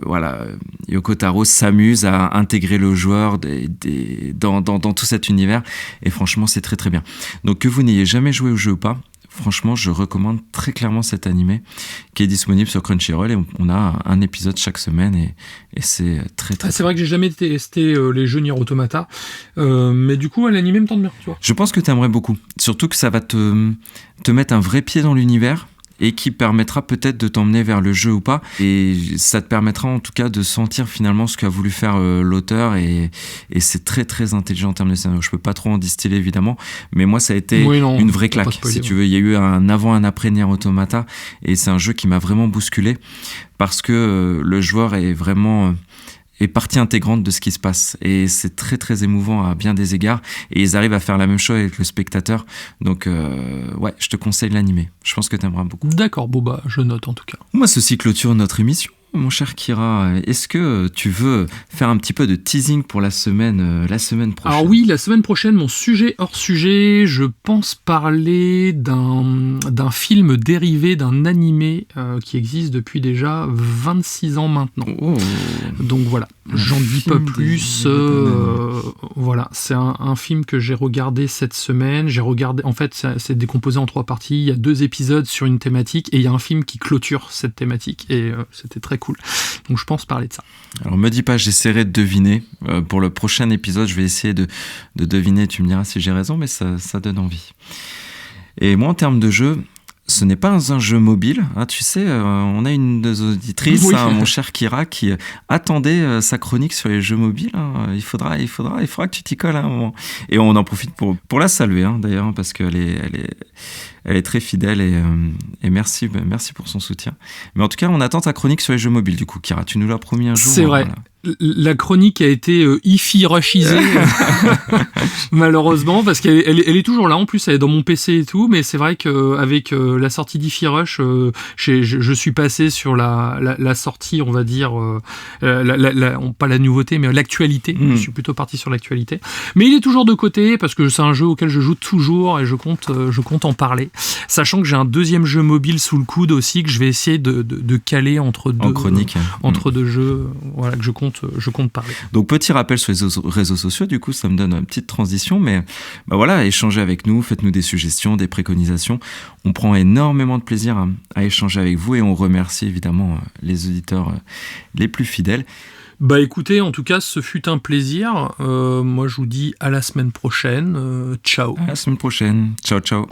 voilà, Yoko Taro s'amuse à intégrer le joueur dans tout cet univers. Et franchement, c'est très très bien. Donc que vous n'ayez jamais joué au jeu ou pas, franchement, je recommande très clairement cet animé qui est disponible sur Crunchyroll. Et on a un épisode chaque semaine et c'est très très... C'est vrai que j'ai jamais testé les jeux Nier Automata. Mais du coup, l'animé me tente bien, tu vois. Je pense que tu aimerais beaucoup. Surtout que ça va te mettre un vrai pied dans l'univers. Et qui permettra peut-être de t'emmener vers le jeu ou pas. Et ça te permettra en tout cas de sentir finalement ce qu'a voulu faire l'auteur. Et c'est très très intelligent en termes de scénario. Je peux pas trop en distiller évidemment, mais moi ça a été une vraie claque. Si tu veux, il y a eu un avant, un après Nier Automata. Et c'est un jeu qui m'a vraiment bousculé parce que le joueur est vraiment... est partie intégrante de ce qui se passe et c'est très très émouvant à bien des égards et ils arrivent à faire la même chose avec le spectateur donc ouais, je te conseille l'animé, je pense que t'aimeras beaucoup. D'accord, bon bah je note en tout cas. Moi ceci clôture notre émission. Mon cher Kira, est-ce que tu veux faire un petit peu de teasing pour la semaine prochaine ? Alors oui, la semaine prochaine, mon sujet hors sujet, je pense parler d'un film dérivé d'un animé qui existe depuis déjà 26 ans maintenant. Oh. Donc voilà, j'en dis pas plus. Voilà, c'est un film que j'ai regardé cette semaine. J'ai regardé, en fait, c'est décomposé en 3 parties. Il y a 2 épisodes sur une thématique et il y a un film qui clôture cette thématique. Et c'était très cool. Donc je pense parler de ça. Alors me dis pas, j'essaierai de deviner. Pour le prochain épisode, je vais essayer de deviner. Tu me diras si j'ai raison, mais ça donne envie. Et moi, en termes de jeu, ce n'est pas un jeu mobile. Hein, tu sais, on a une des auditrices, oui. Mon cher Kira, qui attendait sa chronique sur les jeux mobiles. Hein. Il faudra que tu t'y colles à un moment. Et on en profite pour la saluer, hein, d'ailleurs, parce qu'elle est très fidèle et merci pour son soutien. Mais en tout cas, on attend ta chronique sur les jeux mobiles, du coup, Kira. Tu nous l'as promis un jour. C'est vrai. Voilà. La chronique a été hi-fi rushisée malheureusement parce qu'elle est toujours là, en plus elle est dans mon PC et tout, mais c'est vrai qu'avec la sortie d'hi-fi rush je suis passé sur la sortie, on va dire pas la nouveauté mais l'actualité. Je suis plutôt parti sur l'actualité, mais il est toujours de côté parce que c'est un jeu auquel je joue toujours et je compte en parler, sachant que j'ai un deuxième jeu mobile sous le coude aussi que je vais essayer de caler entre deux chroniques, entre deux jeux, voilà, que je compte compte parler. Donc petit rappel sur les réseaux sociaux, du coup ça me donne une petite transition, mais voilà, échangez avec nous, faites-nous des suggestions, des préconisations. On prend énormément de plaisir à échanger avec vous et on remercie évidemment les auditeurs les plus fidèles. Écoutez, en tout cas, ce fut un plaisir. Moi, je vous dis à la semaine prochaine. Ciao. À la semaine prochaine. Ciao, ciao.